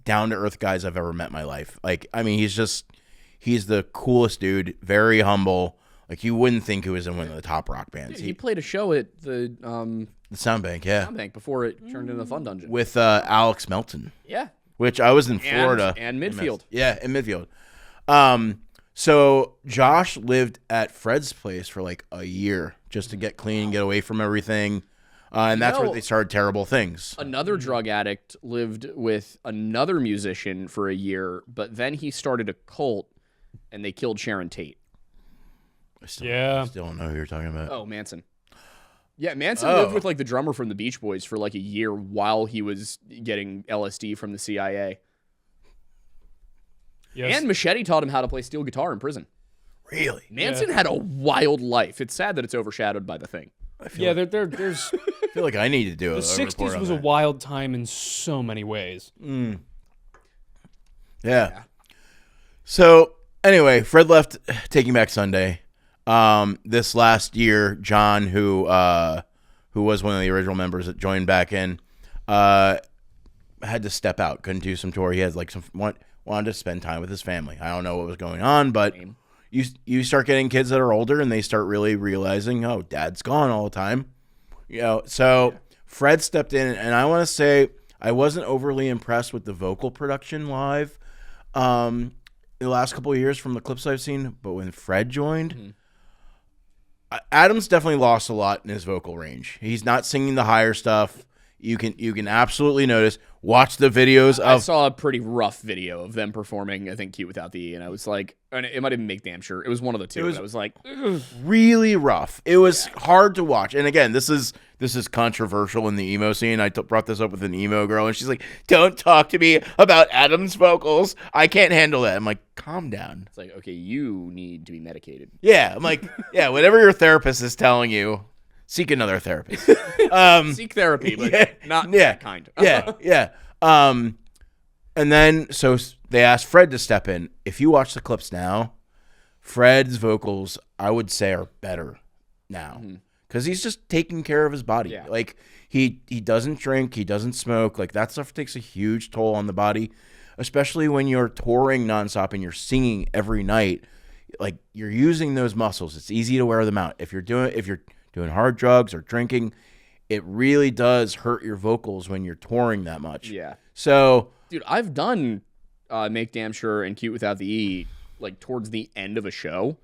Speaker 3: down to earth guys I've ever met in my life. He's the coolest dude, very humble. You wouldn't think he was in one of the top rock bands.
Speaker 2: He played a show at the
Speaker 3: Soundbank, yeah.
Speaker 2: Soundbank before it turned into the Fun Dungeon.
Speaker 3: With Alex Melton.
Speaker 2: Yeah.
Speaker 3: Which I was in Florida.
Speaker 2: And Midfield.
Speaker 3: Yeah, in Midfield. So Josh lived at Fred's place for a year just to get clean, get away from everything. And that's where they started Terrible Things.
Speaker 2: Another drug addict lived with another musician for a year, but then he started a cult, and they killed Sharon Tate.
Speaker 3: I still don't know who you're talking about.
Speaker 2: Oh, Manson. Yeah, Manson lived with the drummer from the Beach Boys for a year while he was getting LSD from the CIA. Yes. And Machete taught him how to play steel guitar in prison.
Speaker 3: Really?
Speaker 2: Manson had a wild life. It's sad that it's overshadowed by the thing.
Speaker 1: There's.
Speaker 3: I feel like I need to do
Speaker 1: the 60s was a wild time in so many ways.
Speaker 3: Yeah. So anyway, Fred left Taking Back Sunday. This last year, John, who was one of the original members that joined back in, had to step out. Couldn't do some tour. He had wanted to spend time with his family. I don't know what was going on, but you start getting kids that are older and they start really realizing, oh, dad's gone all the time. So Fred stepped in, and I want to say I wasn't overly impressed with the vocal production live in the last couple of years from the clips I've seen, but when Fred joined, Adam's definitely lost a lot in his vocal range. He's not singing the higher stuff. You can absolutely notice. Watch the videos
Speaker 2: I
Speaker 3: of.
Speaker 2: saw a pretty rough video of them performing, I think, Cute Without the E, and I was like, and it might even make damn sure. It was one of the two. I was like, ugh.
Speaker 3: Really rough. It was hard to watch. And again, this is controversial in the emo scene. I brought this up with an emo girl, and she's like, "Don't talk to me about Adam's vocals. I can't handle that." I'm like, "Calm down."
Speaker 2: It's like, okay, you need to be medicated.
Speaker 3: Yeah, I'm like, yeah, whatever your therapist is telling you, seek another therapist.
Speaker 2: Seek therapy, but not that kind.
Speaker 3: yeah. And then so they asked Fred to step in. If you watch the clips now, Fred's vocals, I would say, are better now because he's just taking care of his body.
Speaker 2: Yeah.
Speaker 3: Like he doesn't drink, he doesn't smoke. Like that stuff takes a huge toll on the body, especially when you're touring nonstop and you're singing every night. Like you're using those muscles. It's easy to wear them out. If you're doing hard drugs or drinking, it really does hurt your vocals when you're touring that much.
Speaker 2: Yeah.
Speaker 3: So,
Speaker 2: dude, I've done Make Damn Sure and Cute Without the E like towards the end of a show.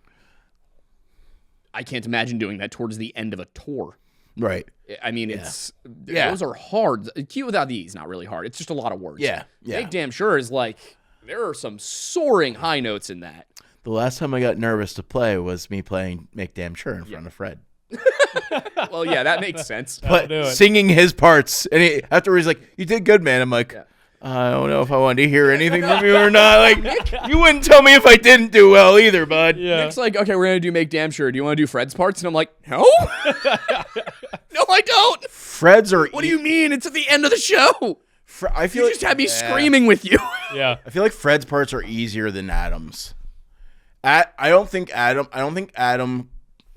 Speaker 2: I can't imagine doing that towards the end of a tour.
Speaker 3: right.
Speaker 2: I mean, those are hard. Cute Without the E is not really hard. It's just a lot of words.
Speaker 3: Yeah.
Speaker 2: Make Damn Sure is like, there are some soaring high notes in that.
Speaker 3: The last time I got nervous to play was me playing Make Damn Sure in front of Fred.
Speaker 2: Well, yeah, that makes sense.
Speaker 3: But singing his parts, and after he's like, "You did good, man." I'm like, I don't know if I wanted to hear anything from you or not. Like, you wouldn't tell me if I didn't do well either, bud.
Speaker 1: Yeah.
Speaker 2: Nick's like, okay, we're gonna do Make Damn Sure. Do you want to do Fred's parts? And I'm like, no, no, I don't.
Speaker 3: Fred's are.
Speaker 2: What do you mean? It's at the end of the show.
Speaker 3: I feel
Speaker 2: You
Speaker 3: like
Speaker 2: just had me screaming with you.
Speaker 1: Yeah.
Speaker 3: I feel like Fred's parts are easier than Adam's. I don't think Adam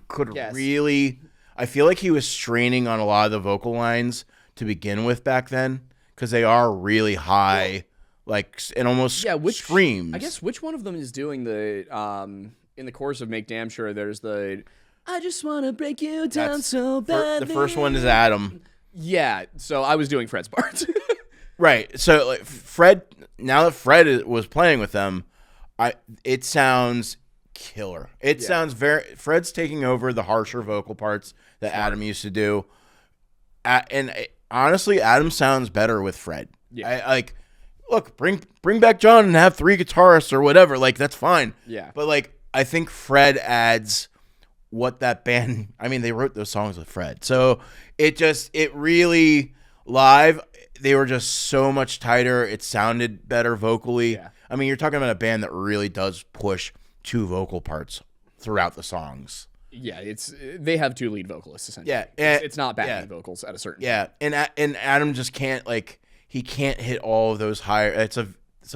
Speaker 3: could really. I feel like he was straining on a lot of the vocal lines to begin with back then because they are really high, and almost screams.
Speaker 2: I guess which one of them is doing the in the chorus of Make Damn Sure? There's the I just want to break you down so bad.
Speaker 3: The first one is Adam.
Speaker 2: Yeah, so I was doing Fred's parts.
Speaker 3: Right. So like Fred, now that Fred was playing with them, it sounds killer. It sounds Fred's taking over the harsher vocal parts that Adam used to do. And honestly, Adam sounds better with Fred.
Speaker 2: Yeah.
Speaker 3: Look, bring back John and have 3 guitarists or whatever. Like, that's fine.
Speaker 2: Yeah.
Speaker 3: But I think Fred adds what that band, I mean, they wrote those songs with Fred. So it really live, they were just so much tighter. It sounded better vocally.
Speaker 2: Yeah.
Speaker 3: I mean, you're talking about a band that really does push 2 vocal parts throughout the songs.
Speaker 2: Yeah, they have 2 lead vocalists essentially.
Speaker 3: Yeah,
Speaker 2: it's not backing vocals at a certain
Speaker 3: point. And Adam just can't he can't hit all of those higher. It's a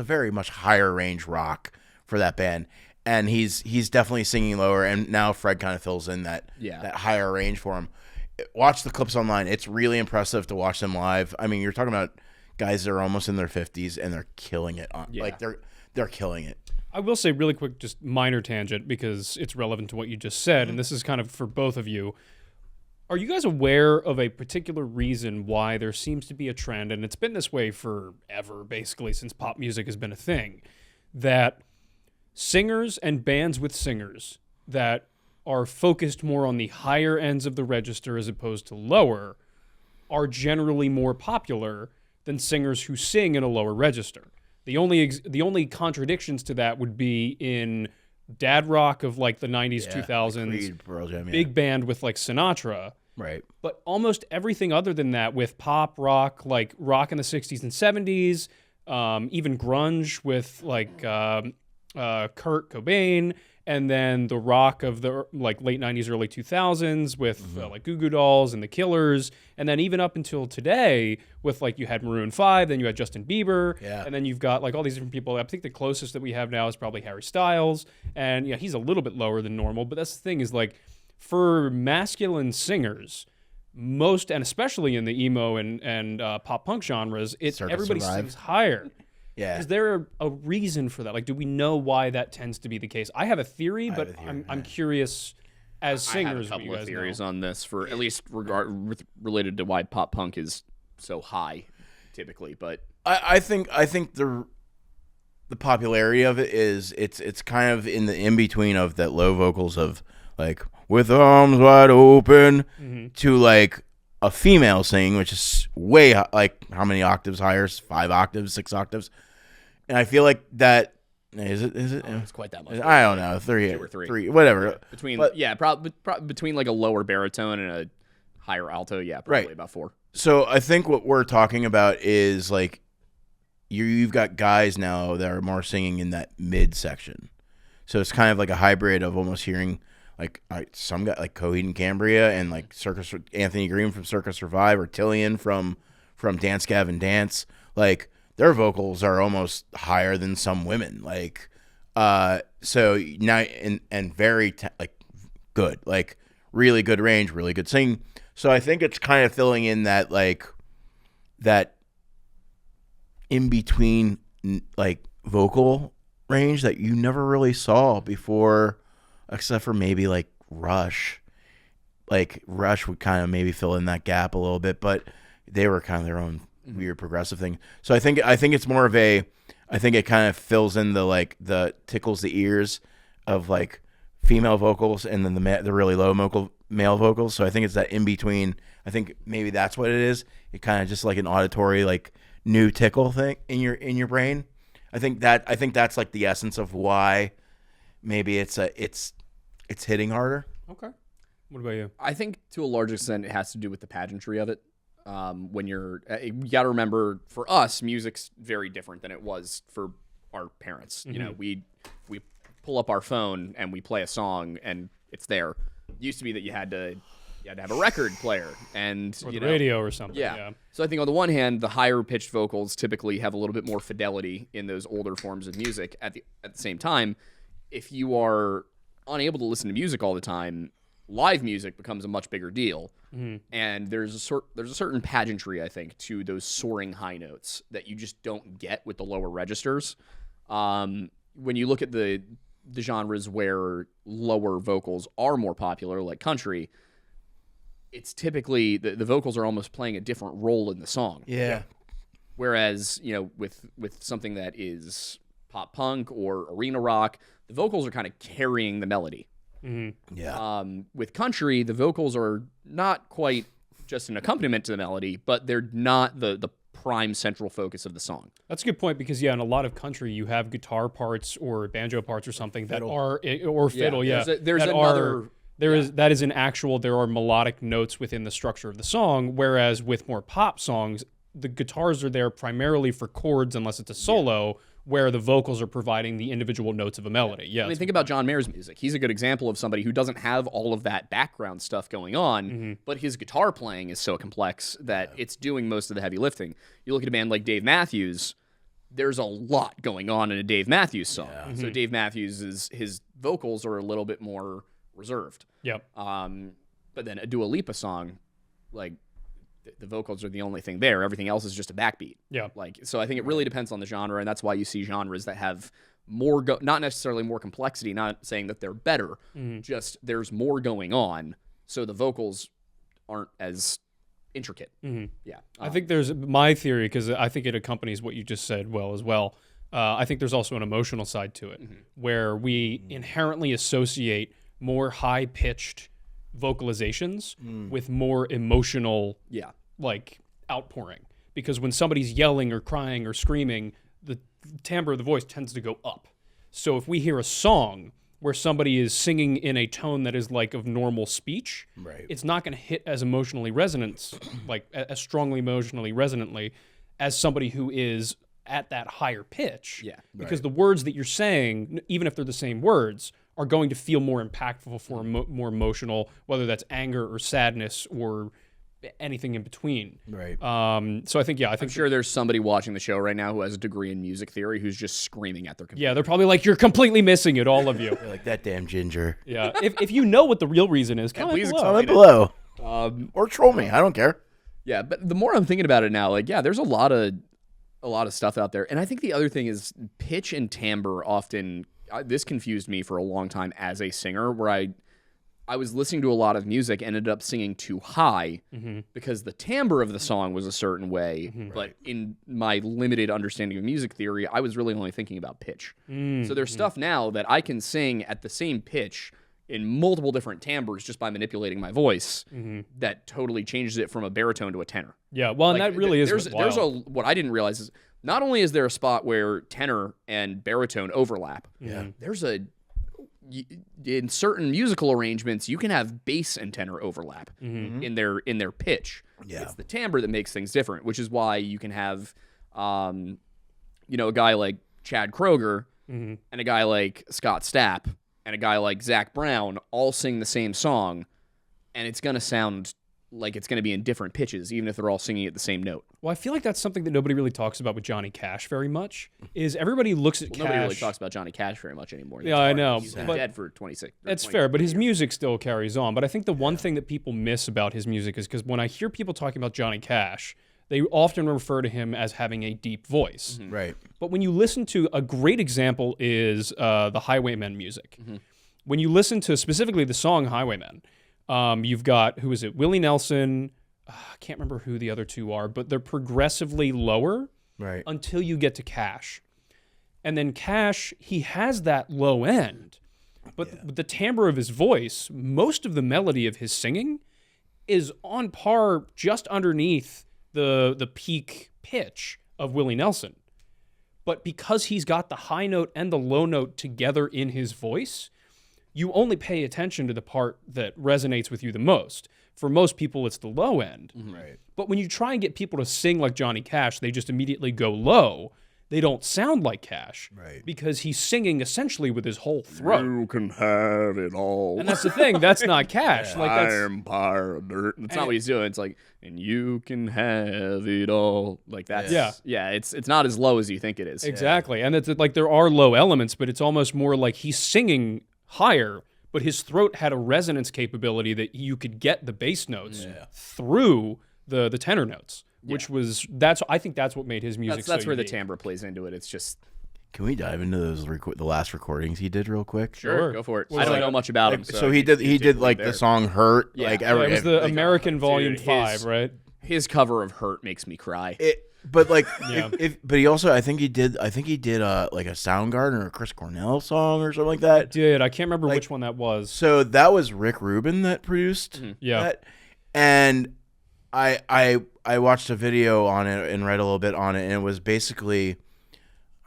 Speaker 3: very much higher range rock for that band, and he's definitely singing lower. And now Fred kind of fills in that higher range for him. Watch the clips online. It's really impressive to watch them live. I mean, you're talking about guys that are almost in their 50s and they're killing it. They're killing it.
Speaker 1: I will say really quick, just minor tangent because it's relevant to what you just said, and this is kind of for both of you. Are you guys aware of a particular reason why there seems to be a trend, and it's been this way forever, basically, since pop music has been a thing, that singers and bands with singers that are focused more on the higher ends of the register as opposed to lower are generally more popular than singers who sing in a lower register? The only contradictions to that would be in dad rock of like the 90s, 2000s,
Speaker 3: Creed, Pearl Jam,
Speaker 1: big band with like Sinatra.
Speaker 3: Right.
Speaker 1: But almost everything other than that with pop rock, like rock in the 60s and 70s, even grunge with like Kurt Cobain, and then the rock of the like late 90s, early 2000s with like Goo Goo Dolls and the Killers, and then even up until today with like you had Maroon 5, then you had Justin Bieber, and then you've got like all these different people. I think the closest that we have now is probably Harry Styles, and he's a little bit lower than normal, but that's the thing is like for masculine singers, most and especially in the emo and pop punk genres, everybody sings higher.
Speaker 3: Yeah.
Speaker 1: Is there a reason for that? Like, do we know why that tends to be the case? I have a theory, but I'm curious. As singers,
Speaker 2: I have a
Speaker 1: what
Speaker 2: couple
Speaker 1: you
Speaker 2: of
Speaker 1: guys
Speaker 2: theories
Speaker 1: know.
Speaker 2: on this, for at least related to why pop punk is so high, typically. But
Speaker 3: I think the popularity of it is it's kind of in the in between of that low vocals of like with arms wide open to like a female singing, which is way like how many octaves higher? 5 octaves, 6 octaves, and I feel like that is it.
Speaker 2: it's quite that much.
Speaker 3: I don't know, 3
Speaker 2: 2 or 3.
Speaker 3: 3, whatever.
Speaker 2: Between
Speaker 3: But-
Speaker 2: between like a lower baritone and a higher alto, yeah, probably
Speaker 3: Right.
Speaker 2: about 4.
Speaker 3: So I think what we're talking about is like you've got guys now that are more singing in that mid section. So it's kind of like a hybrid of almost hearing like some guy like Coheed and Cambria and like Anthony Green from Circus Survive or Tillian from Dance Gavin Dance. Like their vocals are almost higher than some women. Like so now and very like good, like really good range, really good singing. So I think it's kind of filling in that like that in between like vocal range that you never really saw before, except for maybe like Rush. Like Rush would kind of maybe fill in that gap a little bit, but they were kind of their own weird progressive thing. So I think it's more of a, I think it kind of fills in the like the tickles the ears of like female vocals and then the really low male vocals. So I think it's that in between. I think maybe that's what it is. It kind of just like an auditory like new tickle thing in your brain. I think that's like the essence of why maybe it's hitting harder.
Speaker 1: Okay. What about you?
Speaker 2: I think to a large extent it has to do with the pageantry of it. When you got to remember, for us, music's very different than it was for our parents. You know, we pull up our phone and we play a song and it's there. It used to be that you had to have a record player and
Speaker 1: Or the radio or something.
Speaker 2: Yeah. So I think on the one hand, the higher pitched vocals typically have a little bit more fidelity in those older forms of music. At the same time, if you are unable to listen to music all the time, live music becomes a much bigger deal. And there's a certain pageantry, I think, to those soaring high notes that you just don't get with the lower registers. When you look at the genres where lower vocals are more popular, like country, it's typically the vocals are almost playing a different role in the song.
Speaker 3: Yeah.
Speaker 2: Whereas, you know, with something that is pop punk or arena rock, the vocals are kind of carrying the melody.
Speaker 3: Yeah.
Speaker 2: With country, the vocals are not quite just an accompaniment to the melody, but they're not the prime central focus of the song.
Speaker 1: That's a good point because in a lot of country you have guitar parts or banjo parts or something that are or fiddle. Yeah,
Speaker 2: there's
Speaker 1: that
Speaker 2: another.
Speaker 1: That is an actual. There are melodic notes within the structure of the song, whereas with more pop songs, the guitars are there primarily for chords, unless it's a solo, where the vocals are providing the individual notes of a melody. Yeah,
Speaker 2: I mean, think about John Mayer's music. He's a good example of somebody who doesn't have all of that background stuff going on, but his guitar playing is so complex that it's doing most of the heavy lifting. You look at a band like Dave Matthews, there's a lot going on in a Dave Matthews song. So Dave Matthews, his vocals are a little bit more reserved.
Speaker 1: Yep.
Speaker 2: But then a Dua Lipa song, like the vocals are the only thing there. Everything else is just a backbeat.
Speaker 1: Yeah.
Speaker 2: Like, so I think it really depends on the genre, and that's why you see genres that have more, not necessarily more complexity, not saying that they're better, just there's more going on, so the vocals aren't as intricate. Yeah.
Speaker 1: I think there's my theory, because I think it accompanies what you just said well as well. I think there's also an emotional side to it, where we inherently associate more high-pitched vocalizations with more emotional like outpouring, because when somebody's yelling or crying or screaming, the timbre of the voice tends to go up. So if we hear a song where somebody is singing in a tone that is like of normal speech, it's not going to hit as emotionally resonant, like as strongly emotionally resonantly as somebody who is at that higher pitch. Because the words that you're saying, even if they're the same words, are going to feel more impactful for more emotional, whether that's anger or sadness or anything in between. So I think,
Speaker 2: I'm sure there's somebody watching the show right now who has a degree in music theory who's just screaming at their computer.
Speaker 1: Yeah, they're probably like, you're completely missing it, all of you.
Speaker 3: You're like that damn ginger.
Speaker 1: Yeah. If you know what the real reason is,
Speaker 2: please
Speaker 3: Comment below.
Speaker 2: Um,
Speaker 3: Or troll me. I don't care.
Speaker 2: Yeah, but the more I'm thinking about it now, like, yeah, there's a lot of a lot of stuff out there. And I think the other thing is pitch and timbre often, this confused me for a long time as a singer, where I was listening to a lot of music, ended up singing too high because the timbre of the song was a certain way. But in my limited understanding of music theory, I was really only thinking about pitch. So there's stuff now that I can sing at the same pitch in multiple different timbres just by manipulating my voice that totally changes it from a baritone to a tenor.
Speaker 1: Yeah, well, and that really is what's wild.
Speaker 2: What I didn't realize is not only is there a spot where tenor and baritone overlap, there's in certain musical arrangements, you can have bass and tenor overlap in their pitch.
Speaker 3: Yeah.
Speaker 2: It's the timbre that makes things different, which is why you can have, a guy like Chad Kroeger and a guy like Scott Stapp and a guy like Zach Brown all sing the same song, and it's going to sound like it's going to be in different pitches, even if they're all singing at the same note.
Speaker 1: Well, I feel like that's something that nobody really talks about with Johnny Cash very much, is everybody looks at Cash.
Speaker 2: Nobody really talks about Johnny Cash very much anymore.
Speaker 1: Yeah, I know.
Speaker 2: He's been dead for 26.
Speaker 1: That's fair, but his music still carries on. But I think the one thing that people miss about his music is because when I hear people talking about Johnny Cash, they often refer to him as having a deep voice.
Speaker 3: Right.
Speaker 1: But when you listen to, a great example is the Highwaymen music. When you listen to specifically the song Highwaymen, you've got, who is it, Willie Nelson, I can't remember who the other two are, but they're progressively lower until you get to Cash. And then Cash, he has that low end, but the timbre of his voice, most of the melody of his singing is on par just underneath the peak pitch of Willie Nelson. But because he's got the high note and the low note together in his voice, you only pay attention to the part that resonates with you the most. For most people, it's the low end.
Speaker 3: Right.
Speaker 1: But when you try and get people to sing like Johnny Cash, they just immediately go low. They don't sound like Cash.
Speaker 3: Right.
Speaker 1: Because he's singing essentially with his whole throat.
Speaker 2: You can have it all.
Speaker 1: And that's the thing. That's not Cash. Like that's
Speaker 2: Empire of Dirt. That's not what he's doing. It's like, and you can have it all. Like that's it's not as low as you think it is.
Speaker 1: exactly. And it's like there are low elements, but it's almost more like he's singing higher, but his throat had a resonance capability that you could get the bass notes through the tenor notes, which was I think that's what made his music.
Speaker 2: That's
Speaker 1: so
Speaker 2: where
Speaker 1: unique.
Speaker 2: the timbre plays into it. It's just.
Speaker 3: Can we dive into those the last recordings he did real quick?
Speaker 2: Sure, go for it.
Speaker 1: Well,
Speaker 2: I don't know much about him.
Speaker 3: So he did like the song "Hurt."
Speaker 2: Yeah.
Speaker 3: Like
Speaker 1: Yeah, it was the American Volume
Speaker 2: dude,
Speaker 1: 5, right?
Speaker 2: His cover of "Hurt" makes me cry.
Speaker 3: But like,
Speaker 1: Yeah.
Speaker 3: but he also, I think he did like a Soundgarden or a Chris Cornell song or something like that.
Speaker 1: Did I can't remember which one that was.
Speaker 3: So that was Rick Rubin that produced
Speaker 1: Yeah.
Speaker 3: that, and I watched a video on it and read a little bit on it, and it was basically,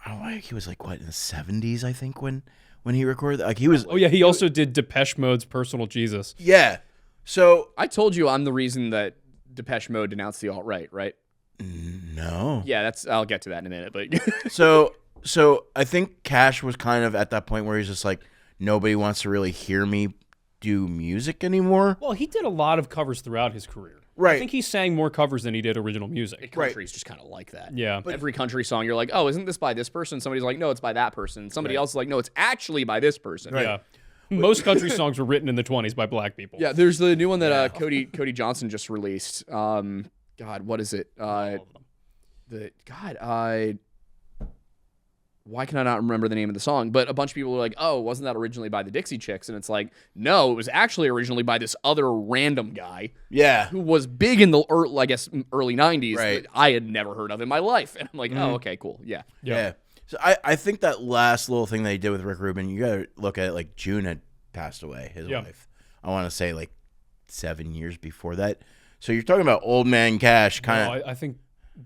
Speaker 3: I don't know, he was like what in the 70s, I think, when he recorded. Like he was.
Speaker 1: Oh yeah, he also did Depeche Mode's "Personal Jesus."
Speaker 3: Yeah. So
Speaker 2: I told you I'm the reason that Depeche Mode denounced the alt-right, right?
Speaker 3: no.
Speaker 2: Yeah, I'll get to that in a minute. But
Speaker 3: So I think Cash was kind of at that point where he's just like, nobody wants to really hear me do music anymore.
Speaker 1: Well, he did a lot of covers throughout his career.
Speaker 3: Right.
Speaker 1: I think he sang more covers than he did original music.
Speaker 2: country's just kind of like that.
Speaker 1: Yeah.
Speaker 2: But every country song, you're like, oh, isn't this by this person? Somebody's like, no, it's by that person. Somebody else is like, no, it's actually by this person.
Speaker 1: Yeah. Most country songs were written in the 20s by black people.
Speaker 2: Yeah, there's the new one that Cody Johnson just released. God, what is it? Why can I not remember the name of the song? But a bunch of people were like, oh, wasn't that originally by the Dixie Chicks? And it's like, no, it was actually originally by this other random guy
Speaker 3: Yeah.
Speaker 2: who was big in the early 90s
Speaker 3: Right.
Speaker 2: that I had never heard of in my life. And I'm like, oh, okay, cool. Yeah.
Speaker 3: Yeah. So I think that last little thing that he did with Rick Rubin, you got to look at it like June had passed away, his wife. I want to say like 7 years before that. So you're talking about old man Cash kind of.
Speaker 1: I think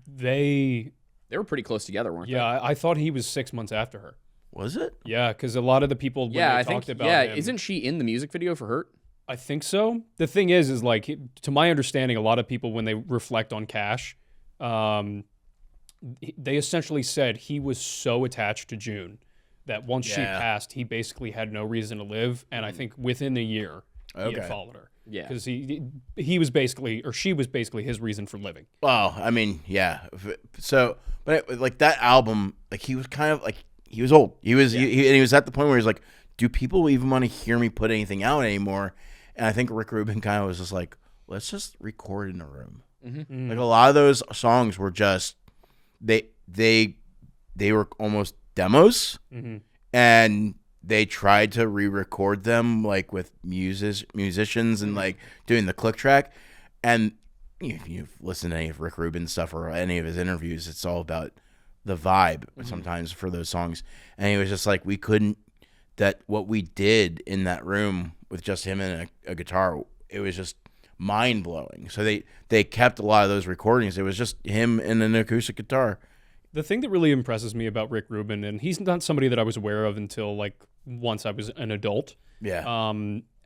Speaker 1: they
Speaker 2: were pretty close together, weren't they?
Speaker 1: Yeah, I thought he was 6 months after her.
Speaker 3: Was it?
Speaker 1: Yeah, because a lot of the people when
Speaker 2: Yeah,
Speaker 1: they
Speaker 2: I think.
Speaker 1: talked about
Speaker 2: Yeah,
Speaker 1: him,
Speaker 2: isn't she in the music video for Hurt?
Speaker 1: I think so. The thing is like, to my understanding, a lot of people when they reflect on Cash, they essentially said he was so attached to June that once she passed, he basically had no reason to live. And I think within a year, he had followed her.
Speaker 2: Yeah.
Speaker 1: Because he was basically, or she was basically his reason for living.
Speaker 3: Well, I mean, yeah. So, but like that album, like he was kind of like, he was old. He was, and he was at the point where he's like, do people even want to hear me put anything out anymore? And I think Rick Rubin kind of was just like, let's just record in a room. Like a lot of those songs were just, they were almost demos, and they tried to re-record them like with musicians and like doing the click track. And if you've listened to any of Rick Rubin's stuff or any of his interviews, it's all about the vibe sometimes for those songs. And he was just like, what we did in that room with just him and a guitar, it was just mind blowing. So they kept a lot of those recordings. It was just him and an acoustic guitar.
Speaker 1: The thing that really impresses me about Rick Rubin, and he's not somebody that I was aware of until like once I was an adult.
Speaker 3: Yeah.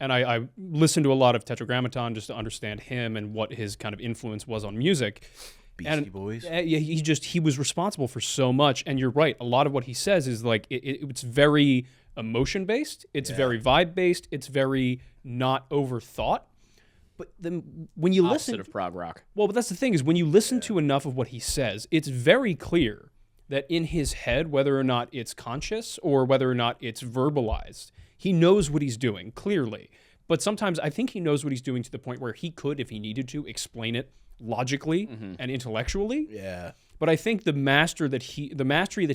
Speaker 1: And I listened to a lot of Tetragrammaton just to understand him and what his kind of influence was on music.
Speaker 3: Beastie Boys.
Speaker 1: Yeah, he was responsible for so much. And you're right. A lot of what he says is like it's very emotion based. It's very vibe based. It's very not overthought. But then when you
Speaker 2: Opposite of prog rock.
Speaker 1: well, but that's the thing is when you listen to enough of what he says, it's very clear that in his head, whether or not it's conscious or whether or not it's verbalized, he knows what he's doing clearly. But sometimes I think he knows what he's doing to the point where he could, if he needed to, explain it logically and intellectually.
Speaker 3: Yeah.
Speaker 1: But I think the mastery that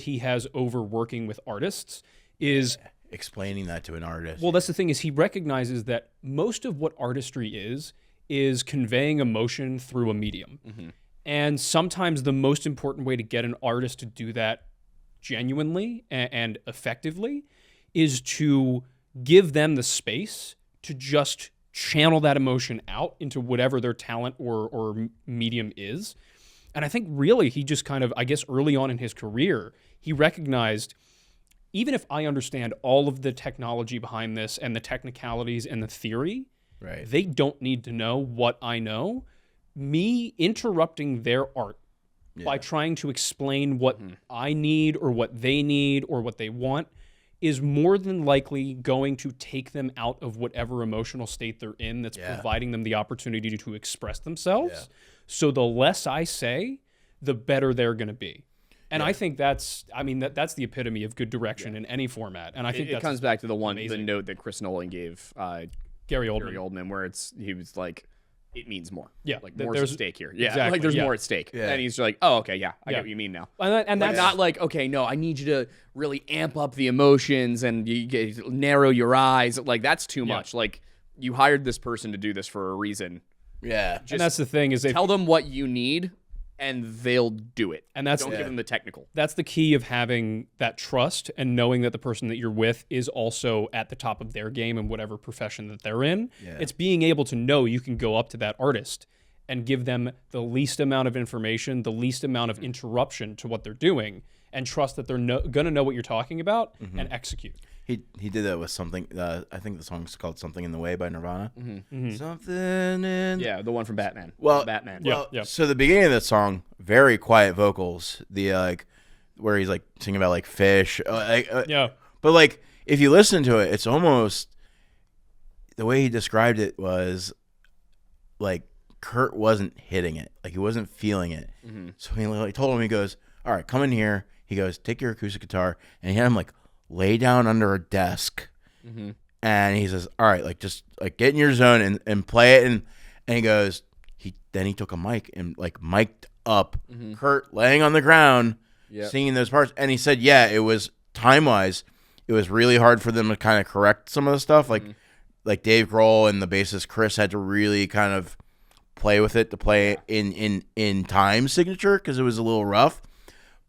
Speaker 1: he has over working with artists is
Speaker 3: Explaining that to an artist.
Speaker 1: well, that's the thing is he recognizes that most of what artistry is conveying emotion through a medium. And sometimes the most important way to get an artist to do that genuinely and effectively is to give them the space to just channel that emotion out into whatever their talent or medium is. And I think really he just kind of, I guess early on in his career, he recognized even if I understand all of the technology behind this and the technicalities and the theory,
Speaker 3: right.
Speaker 1: they don't need to know what I know. Me interrupting their art by trying to explain what I need or what they need or what they want is more than likely going to take them out of whatever emotional state they're in that's providing them the opportunity to express themselves.
Speaker 3: Yeah.
Speaker 1: So the less I say, the better they're going to be. And I think that's the epitome of good direction in any format. And I think
Speaker 2: It comes back to the
Speaker 1: amazing.
Speaker 2: note that Chris Nolan gave
Speaker 1: Gary Oldman.
Speaker 2: Gary Oldman, where he was like, it means more.
Speaker 1: Yeah,
Speaker 2: like more's at stake here. Yeah,
Speaker 1: exactly,
Speaker 2: like there's
Speaker 1: yeah.
Speaker 2: more at stake.
Speaker 3: Yeah.
Speaker 2: And he's like, oh, okay, yeah, I get what you mean now.
Speaker 1: And
Speaker 2: Like,
Speaker 1: that's
Speaker 2: not like, okay, no, I need you to really amp up the emotions and narrow your eyes. Like that's too much. Like you hired this person to do this for a reason.
Speaker 3: Yeah.
Speaker 1: and that's the thing is
Speaker 2: Tell them what you need, and they'll do it.
Speaker 1: And that's
Speaker 2: don't give them the technical.
Speaker 1: That's the key of having that trust and knowing that the person that you're with is also at the top of their game in whatever profession that they're in.
Speaker 3: Yeah.
Speaker 1: It's being able to know you can go up to that artist and give them the least amount of information, the least amount of interruption to what they're doing, and trust that they're going to know what you're talking about and execute.
Speaker 3: He did that with something. I think the song's called "Something in the Way" by Nirvana. Something in
Speaker 2: Yeah, the one from Batman.
Speaker 3: Well,
Speaker 2: Batman.
Speaker 1: Yeah.
Speaker 3: So the beginning of that song, very quiet vocals. The like where he's like singing about like fish.
Speaker 1: Yeah.
Speaker 3: But like if you listen to it, it's almost the way he described it was like Kurt wasn't hitting it, like he wasn't feeling it. So he like told him, he goes, "All right, come in here." He goes, "Take your acoustic guitar," and he had him like lay down under a desk, and he says, "All right, like just like get in your zone and play it." And he goes, then he took a mic and like mic'd up Kurt laying on the ground, singing those parts. And he said, yeah, it was time wise, it was really hard for them to kind of correct some of the stuff. Like Dave Grohl and the bassist Chris had to really kind of play with it to play in time signature because it was a little rough.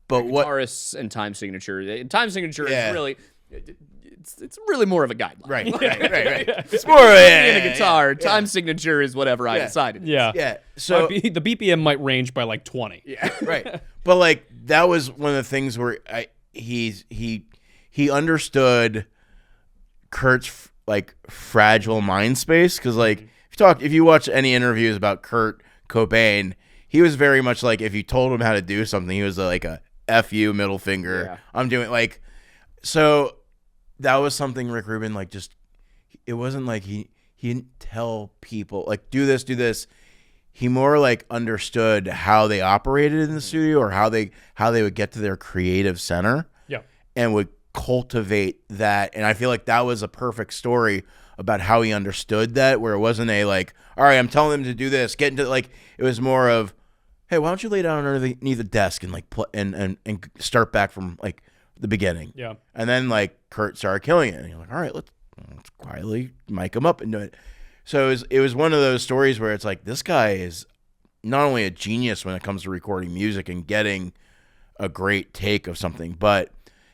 Speaker 3: But
Speaker 2: Guitarists and time signature. Time signature is really, it's really more of a guideline.
Speaker 3: Right. It's more of
Speaker 2: In a guitar, time signature is whatever I decided.
Speaker 1: Yeah.
Speaker 3: Yeah. So
Speaker 1: the BPM might range by like 20.
Speaker 2: Yeah.
Speaker 3: right. But like that was one of the things where he understood Kurt's like fragile mind space because like if you watch any interviews about Kurt Cobain, he was very much like if you told him how to do something, he was like a F you middle finger.
Speaker 2: Yeah.
Speaker 3: I'm doing like so. That was something Rick Rubin like just. It wasn't like he didn't tell people like do this. He more like understood how they operated in the studio or how they would get to their creative center.
Speaker 1: Yeah.
Speaker 3: And would cultivate that. And I feel like that was a perfect story about how he understood that, where it wasn't a like, all right, I'm telling them to do this, get into like, it was more of hey, why don't you lay down underneath the desk and like and start back from like the beginning.
Speaker 1: Yeah.
Speaker 3: And then like Kurt started killing it, and you're like, all right, let's quietly mic him up and do it. So it was one of those stories where it's like, this guy is not only a genius when it comes to recording music and getting a great take of something, but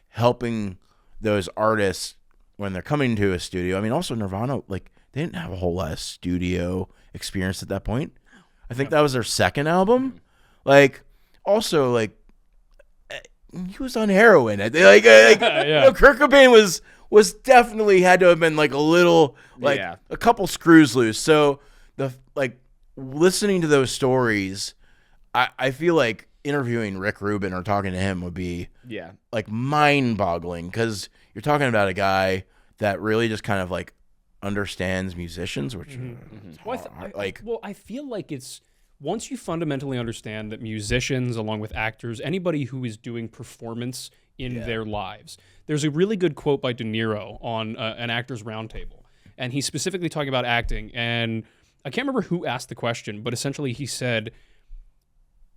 Speaker 3: helping those artists when they're coming to a studio. I mean, also Nirvana, like, they didn't have a whole lot of studio experience at that point. I think that was their second album. Like, also, like, he was on heroin.
Speaker 1: Yeah.
Speaker 3: You know, Kurt Cobain was definitely had to have been like a little, like a couple screws loose. So listening to those stories, I feel like interviewing Rick Rubin or talking to him would be like mind-boggling, because you're talking about a guy that really just kind of like understands musicians, which
Speaker 1: I feel like it's, once you fundamentally understand that musicians, along with actors, anybody who is doing performance in their lives, there's a really good quote by De Niro on an Actors Roundtable, and he's specifically talking about acting, and I can't remember who asked the question, but essentially he said,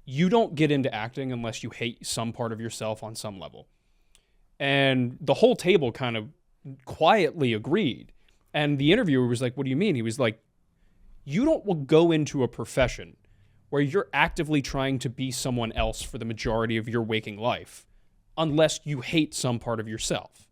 Speaker 1: you don't get into acting unless you hate some part of yourself on some level. And the whole table kind of quietly agreed. And the interviewer was like, what do you mean? He was like, you don't go into a profession where you're actively trying to be someone else for the majority of your waking life unless you hate some part of yourself.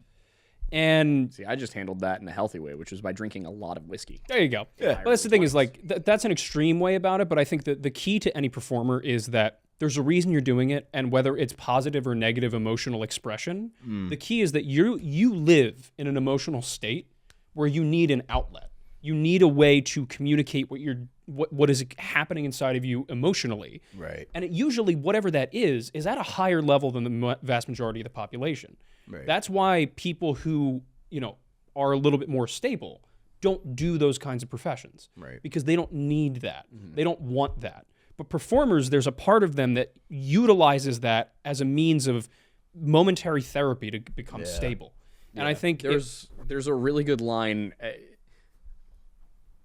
Speaker 1: And
Speaker 2: see, I just handled that in a healthy way, which was by drinking a lot of whiskey.
Speaker 1: There you go. Yeah. But that's the thing is, like, that's an extreme way about it. But I think that the key to any performer is that there's a reason you're doing it, and whether it's positive or negative emotional expression, the key is that you live in an emotional state where you need an outlet. You need a way to communicate what is happening inside of you emotionally.
Speaker 3: Right.
Speaker 1: And it usually, whatever that is at a higher level than the vast majority of the population.
Speaker 3: Right.
Speaker 1: That's why people who, are a little bit more stable don't do those kinds of professions.
Speaker 3: Right.
Speaker 1: Because they don't need that. They don't want that. But performers, there's a part of them that utilizes that as a means of momentary therapy to become stable. And I think
Speaker 2: there's a really good line.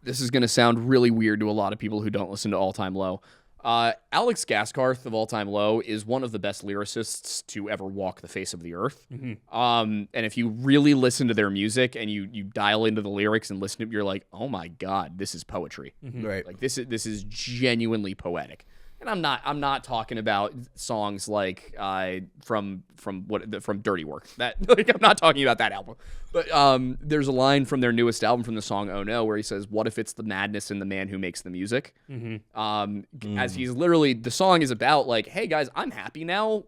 Speaker 2: This is going to sound really weird to a lot of people who don't listen to All Time Low. Alex Gaskarth of All Time Low is one of the best lyricists to ever walk the face of the earth. And if you really listen to their music and you dial into the lyrics and listen to it, you're like, oh my God, this is poetry.
Speaker 3: Right.
Speaker 2: Like this is genuinely poetic. And I'm not talking about songs like from Dirty Work. That like, I'm not talking about that album. But there's a line from their newest album, from the song "Oh No," where he says, "What if it's the madness in the man who makes the music?" As he's literally, the song is about like, hey guys, I'm happy now.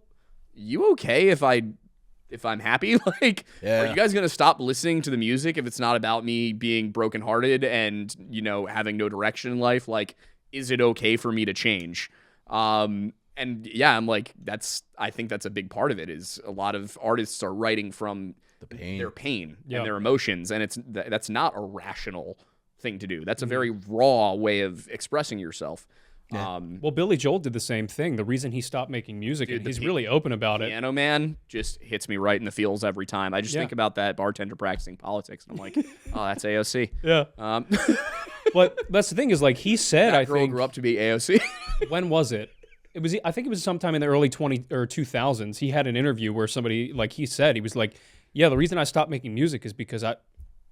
Speaker 2: You okay if I'm happy? Like, are you guys gonna stop listening to the music if it's not about me being brokenhearted and having no direction in life? Like, is it okay for me to change? And yeah, I'm like, I think that's a big part of it, is a lot of artists are writing from their pain and their emotions. And that's not a rational thing to do. That's a very raw way of expressing yourself.
Speaker 1: Yeah. Well, Billy Joel did the same thing. The reason he stopped making music, and he's really open about it.
Speaker 2: Piano Man just hits me right in the feels every time. I just think about that bartender practicing politics, and I'm like, oh, that's AOC.
Speaker 1: Yeah. But that's the thing is, like he said,
Speaker 2: that girl grew up to be AOC.
Speaker 1: When was it? I think it was sometime in the early 2000s. He had an interview where somebody, like he said, he was like, yeah, the reason I stopped making music is because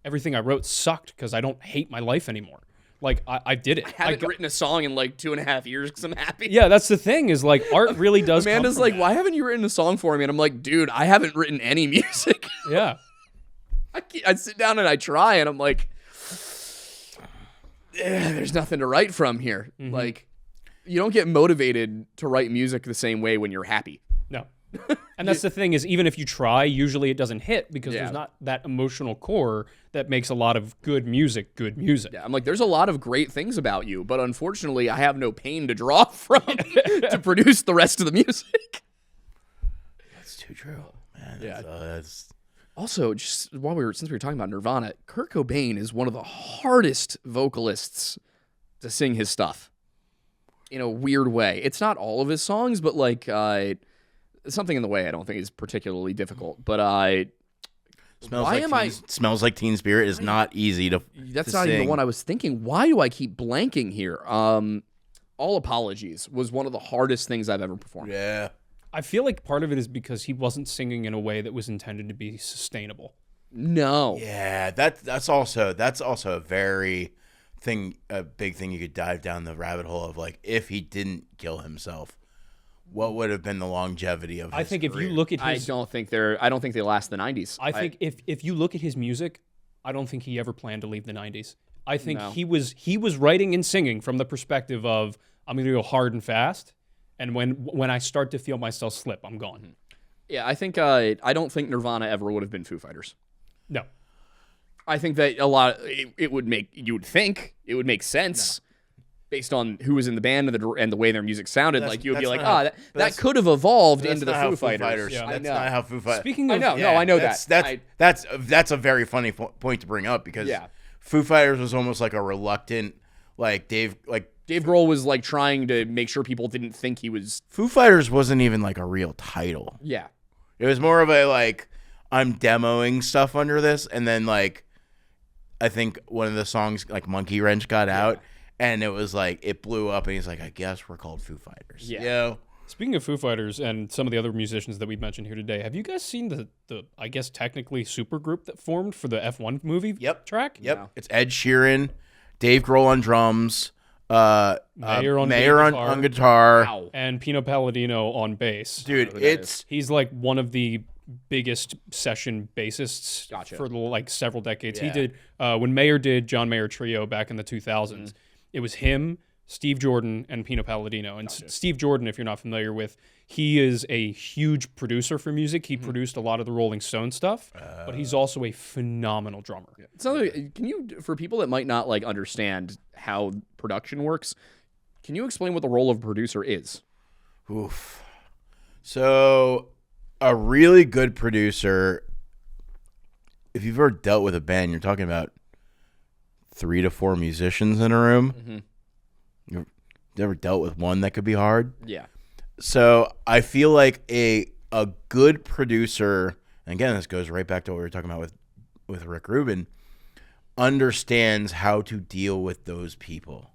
Speaker 1: everything I wrote sucked because I don't hate my life anymore. Like, I did it.
Speaker 2: I haven't written a song in like 2.5 years because I'm happy.
Speaker 1: Yeah, that's the thing is, like, art really does
Speaker 2: Amanda's like, why haven't you written a song for me? And I'm like, dude, I haven't written any music.
Speaker 1: Yeah.
Speaker 2: I sit down and I try, and I'm like, there's nothing to write from here. Like, you don't get motivated to write music the same way when you're happy.
Speaker 1: No. And that's the thing is, even if you try, usually it doesn't hit because there's not that emotional core that makes a lot of good music. Yeah,
Speaker 2: I'm like, there's a lot of great things about you, but unfortunately, I have no pain to draw from to produce the rest of the music.
Speaker 3: That's too true, man.
Speaker 2: That's... Also, just since we were talking about Nirvana, Kurt Cobain is one of the hardest vocalists to sing his stuff in a weird way. It's not all of his songs, but like Something in the Way I don't think is particularly difficult. But
Speaker 3: Smells Like Teen Spirit is not easy to
Speaker 2: That's
Speaker 3: to
Speaker 2: not even
Speaker 3: sing.
Speaker 2: the one I was thinking. Why do I keep blanking here? All Apologies was one of the hardest things I've ever performed.
Speaker 3: Yeah.
Speaker 1: I feel like part of it is because he wasn't singing in a way that was intended to be sustainable.
Speaker 2: No.
Speaker 3: Yeah, that's also a very big thing you could dive down the rabbit hole of, like, if he didn't kill himself, what would have been the longevity of his
Speaker 1: I think if
Speaker 3: career?
Speaker 1: you look at
Speaker 2: I
Speaker 1: his
Speaker 2: don't think they last the 90s.
Speaker 1: I think if you look at his music, I don't think he ever planned to leave the 90s. I think
Speaker 2: No.
Speaker 1: he was writing and singing from the perspective of, I'm going to go hard and fast, and when I start to feel myself slip, I'm gone.
Speaker 2: Yeah, I think I don't think Nirvana ever would have been Foo Fighters.
Speaker 1: No.
Speaker 2: I think that it would make you would think it would make sense based on who was in the band and the way their music sounded. Like you would be like, that could have evolved into the Foo Fighters.
Speaker 1: Yeah.
Speaker 3: That's not how Foo Fighters.
Speaker 1: Speaking
Speaker 2: I
Speaker 1: of,
Speaker 2: know, I know that.
Speaker 3: That's a very funny point to bring up because Foo Fighters was almost like a reluctant, like Dave
Speaker 2: Grohl was like trying to make sure people didn't think he was.
Speaker 3: Foo Fighters wasn't even like a real title.
Speaker 2: Yeah.
Speaker 3: It was more of a, like, I'm demoing stuff under this, and then, like, I think one of the songs, like Monkey Wrench, got out, and it was like, it blew up, and he's like, I guess we're called Foo Fighters.
Speaker 2: Yeah.
Speaker 3: Yo.
Speaker 1: Speaking of Foo Fighters and some of the other musicians that we've mentioned here today, have you guys seen the I guess technically super group that formed for the F1 movie track?
Speaker 3: Yep.
Speaker 2: No.
Speaker 3: It's Ed Sheeran, Dave Grohl on drums,
Speaker 1: Mayer
Speaker 3: on guitar.
Speaker 2: Wow.
Speaker 1: And Pino Palladino on bass.
Speaker 3: Dude,
Speaker 1: He's like one of the biggest session bassists
Speaker 2: Gotcha.
Speaker 1: for like several decades. He
Speaker 3: Yeah.
Speaker 1: did when Mayer did John Mayer Trio back in the 2000s. It was him, Steve Jordan, and Pino Palladino. And Steve Jordan, if you're not familiar with, he is a huge producer for music. He produced a lot of the Rolling Stone stuff, but he's also a phenomenal drummer.
Speaker 2: So can you, for people that might not like understand how production works, can you explain what the role of producer is?
Speaker 3: Oof. So, a really good producer, if you've ever dealt with a band, you're talking about 3 to 4 musicians in a room.
Speaker 2: Mm-hmm.
Speaker 3: You've ever dealt with one that could be hard?
Speaker 2: Yeah.
Speaker 3: So, I feel like a good producer, and again, this goes right back to what we were talking about with Rick Rubin, understands how to deal with those people.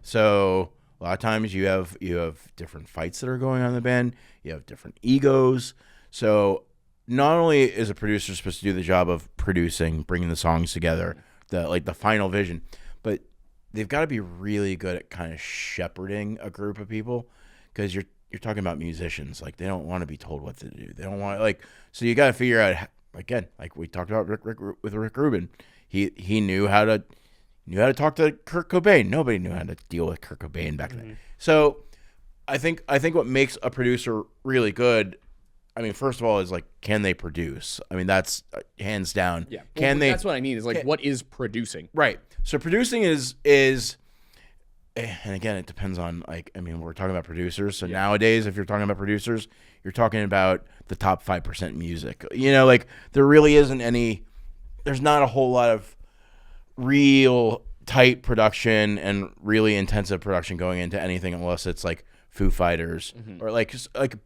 Speaker 3: So, a lot of times you have different fights that are going on in the band. You have different egos. So not only is a producer supposed to do the job of producing, bringing the songs together, the final vision, but they've got to be really good at kind of shepherding a group of people, because you're talking about musicians. Like, they don't want to be told what to do. They don't want, like, so you got to figure out, again, like we talked about with Rick Rubin. He knew how to talk to Kurt Cobain. Nobody knew how to deal with Kurt Cobain back then. So I think what makes a producer really good, I mean, first of all, is like, can they produce? I mean, that's hands down.
Speaker 2: Yeah.
Speaker 3: Can they?
Speaker 2: That's what I mean. Is like, what is producing?
Speaker 3: Right. So producing is, and again, it depends on, like, I mean, we're talking about producers. So nowadays, if you're talking about producers, you're talking about the top 5% music. You know, like, there really isn't any. There's not a whole lot of real tight production and really intensive production going into anything, unless it's like Foo Fighters or like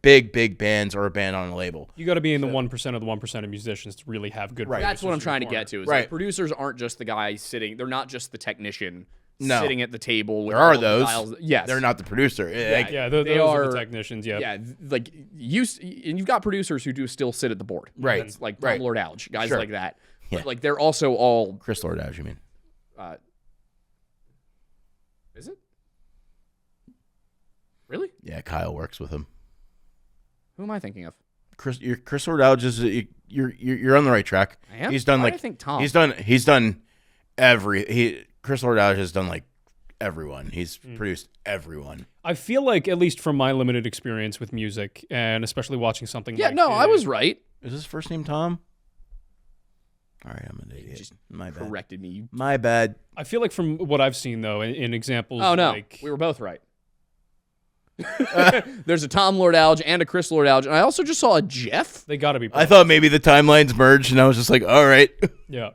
Speaker 3: big bands or a band on a label.
Speaker 1: You got to be in the 1% of the 1% of musicians to really have good.
Speaker 2: That's what I'm trying to get to. Is
Speaker 3: Right.
Speaker 2: like, producers aren't just the guy sitting. They're not just the technician
Speaker 3: No.
Speaker 2: sitting at the table. With
Speaker 3: There are
Speaker 2: all the
Speaker 3: those.
Speaker 2: dials. Yes.
Speaker 3: They're not the producer. Like,
Speaker 1: Yeah,
Speaker 2: They
Speaker 1: those are
Speaker 2: are-
Speaker 1: the technicians. Yeah.
Speaker 2: Yeah, like and you've got producers who do still sit at the board.
Speaker 3: Right.
Speaker 2: That's like
Speaker 3: Right.
Speaker 2: Tom Lord Alge, guys
Speaker 3: Sure.
Speaker 2: like that.
Speaker 3: Yeah.
Speaker 2: But like, they're also all.
Speaker 3: Chris Lord-Alge, you mean?
Speaker 2: Is it? Really?
Speaker 3: Yeah, Kyle works with him.
Speaker 2: Who am I thinking of?
Speaker 3: Chris Lord-Alge is you're on the right track.
Speaker 2: I am?
Speaker 3: He's done
Speaker 2: Why
Speaker 3: like
Speaker 2: did I think Tom?
Speaker 3: Chris Lord-Alge has done like everyone. He's produced everyone.
Speaker 1: I feel like, at least from my limited experience with music, and especially watching something
Speaker 2: Yeah,
Speaker 1: like
Speaker 2: no, I was right.
Speaker 3: Is his first name Tom? All right, I'm an idiot.
Speaker 2: Just
Speaker 3: My bad.
Speaker 2: Corrected me.
Speaker 3: My bad.
Speaker 1: I feel like, from what I've seen, though, in examples
Speaker 2: Oh no,
Speaker 1: like...
Speaker 2: we were both right. There's a Tom Lord Alge and a Chris Lord Alge, and I also just saw a Jeff.
Speaker 1: They got to be...
Speaker 3: I thought maybe the timelines merged, and I was just like, all right.
Speaker 1: Yeah.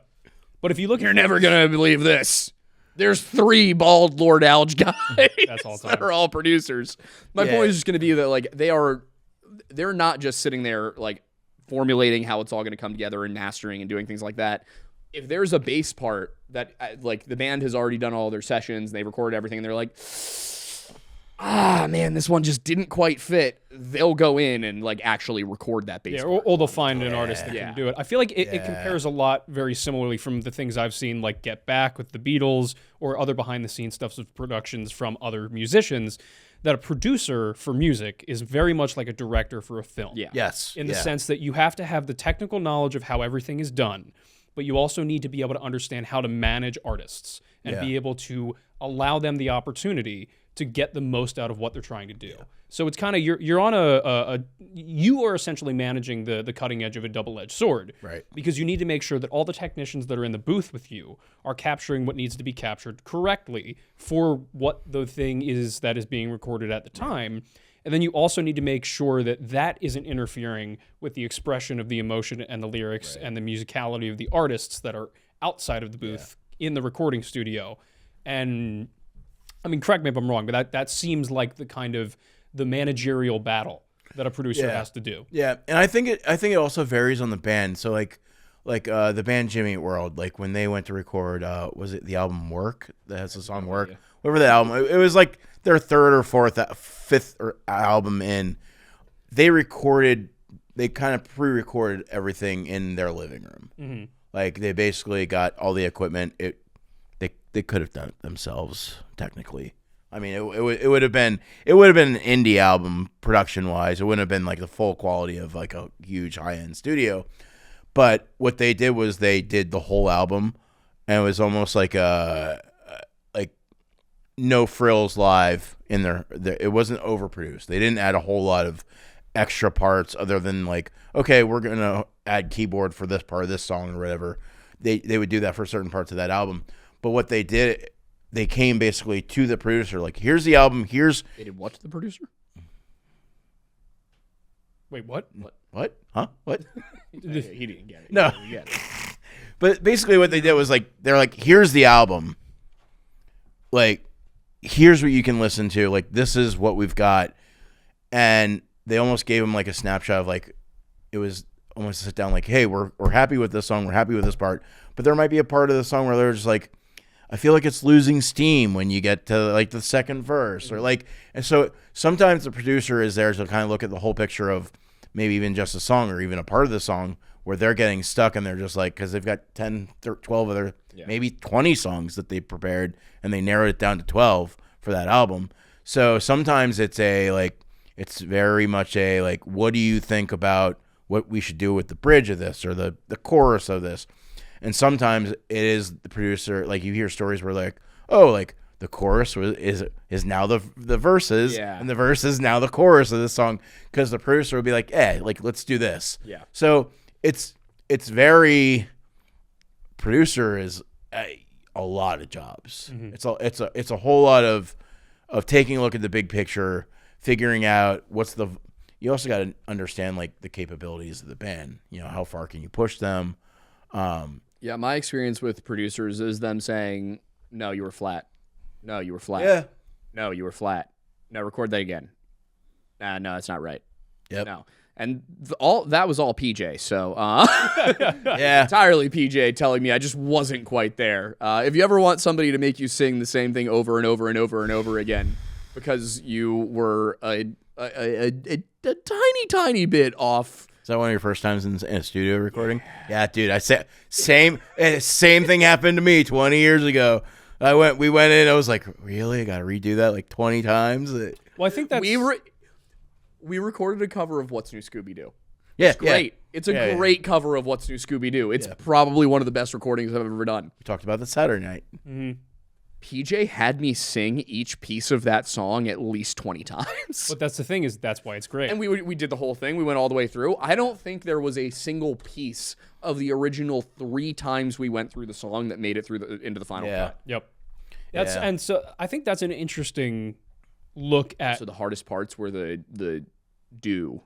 Speaker 1: But if you look
Speaker 2: You're never gonna believe this. There's 3 bald Lord Alge guys
Speaker 1: That's all
Speaker 2: that
Speaker 1: time.
Speaker 2: are all producers. My
Speaker 3: Yeah.
Speaker 2: point is just gonna be that like they're not just sitting there like formulating how it's all gonna come together and mastering and doing things like that. If there's a bass part that like the band has already done all their sessions, they've recorded everything, and they're like, man, this one just didn't quite fit, they'll go in and like actually record that bass.
Speaker 1: Yeah,
Speaker 2: part.
Speaker 1: or they'll find an artist that
Speaker 2: Yeah.
Speaker 1: can do it. I feel like it compares a lot very similarly from the things I've seen, like Get Back with the Beatles or other behind-the-scenes stuff of productions from other musicians, that a producer for music is very much like a director for a film.
Speaker 2: Yeah.
Speaker 3: Yes.
Speaker 1: In the sense that you have to have the technical knowledge of how everything is done, but you also need to be able to understand how to manage artists and be able to allow them the opportunity to get the most out of what they're trying to do. So it's kind of you're on you are essentially managing the cutting edge of a double-edged sword,
Speaker 3: Right.
Speaker 1: Because you need to make sure that all the technicians that are in the booth with you are capturing what needs to be captured correctly for what the thing is that is being recorded at the time. And then you also need to make sure that that isn't interfering with the expression of the emotion and the lyrics and the musicality of the artists that are outside of the booth in the recording studio. And I mean, correct me if I'm wrong, but that seems like the kind of the managerial battle that a producer has to do.
Speaker 3: Yeah, and I think it also varies on the band. So like the band Jimmy Eat World, like when they went to record, was it the album Work that has the song Work? Whatever the album, it was like their third or fifth album in. They kind of pre-recorded everything in their living room. Mm-hmm. Like they basically got all the equipment. They could have done it themselves technically. I mean, it would have been an indie album production wise. It wouldn't have been like the full quality of like a huge high end studio. But what they did was they did the whole album, and it was almost like like no frills live in there. It wasn't overproduced. They didn't add a whole lot of extra parts other than like, okay, we're gonna add keyboard for this part of this song or whatever. They would do that for certain parts of that album. But what they did, they came basically to the producer, like, here's the album,
Speaker 2: They did what to the producer?
Speaker 1: Wait, what?
Speaker 3: What? Huh? What?
Speaker 2: He didn't get it.
Speaker 3: No.
Speaker 2: He didn't get it.
Speaker 3: But basically what they did was like, they're like, here's the album. Like, here's what you can listen to. Like, this is what we've got. And they almost gave him like a snapshot of like, it was almost a sit down like, hey, we're happy with this song. We're happy with this part. But there might be a part of the song where they're just like, I feel like it's losing steam when you get to like the second verse or like, and so sometimes the producer is there to kind of look at the whole picture of maybe even just a song or even a part of the song where they're getting stuck and they're just like, cause they've got 10, 12 other, maybe 20 songs that they prepared and they narrowed it down to 12 for that album. So sometimes it's it's very much a, like, what do you think about what we should do with the bridge of this or the chorus of this? And sometimes it is the producer, like you hear stories where like, oh, like the chorus is now the verses, and the verse is now the chorus of this song, because the producer would be like, like let's do this.
Speaker 2: Yeah.
Speaker 3: So it's very, producer is a lot of jobs. Mm-hmm. It's a whole lot of taking a look at the big picture, figuring out you also got to understand like the capabilities of the band. You know, how far can you push them?
Speaker 2: Yeah, my experience with producers is them saying, no, you were flat. No, you were flat.
Speaker 3: Yeah.
Speaker 2: No, you were flat. No, record that again. No, it's not right.
Speaker 3: Yep.
Speaker 2: No. And that was all PJ. So,
Speaker 3: Yeah.
Speaker 2: entirely PJ telling me I just wasn't quite there. If you ever want somebody to make you sing the same thing over and over and over and over again because you were a tiny bit off.
Speaker 3: Is that one of your first times in a studio recording? Yeah, dude. I said same thing happened to me 20 years ago. We went in. I was like, really? I got to redo that like 20 times.
Speaker 1: Well, I think that's
Speaker 2: we recorded a cover of What's New Scooby Doo.
Speaker 3: Yeah,
Speaker 2: It's great.
Speaker 3: Yeah.
Speaker 2: It's a great cover of What's New Scooby Doo. It's probably one of the best recordings I've ever done.
Speaker 3: We talked about that Saturday night.
Speaker 1: Mm-hmm.
Speaker 2: PJ had me sing each piece of that song at least 20 times.
Speaker 1: But that's the thing, is that's why it's great.
Speaker 2: And we did the whole thing. We went all the way through. I don't think there was a single piece of the original 3 times we went through the song that made it through into the final cut.
Speaker 1: Yep. And so I think that's an interesting look at.
Speaker 2: So the hardest parts were the do.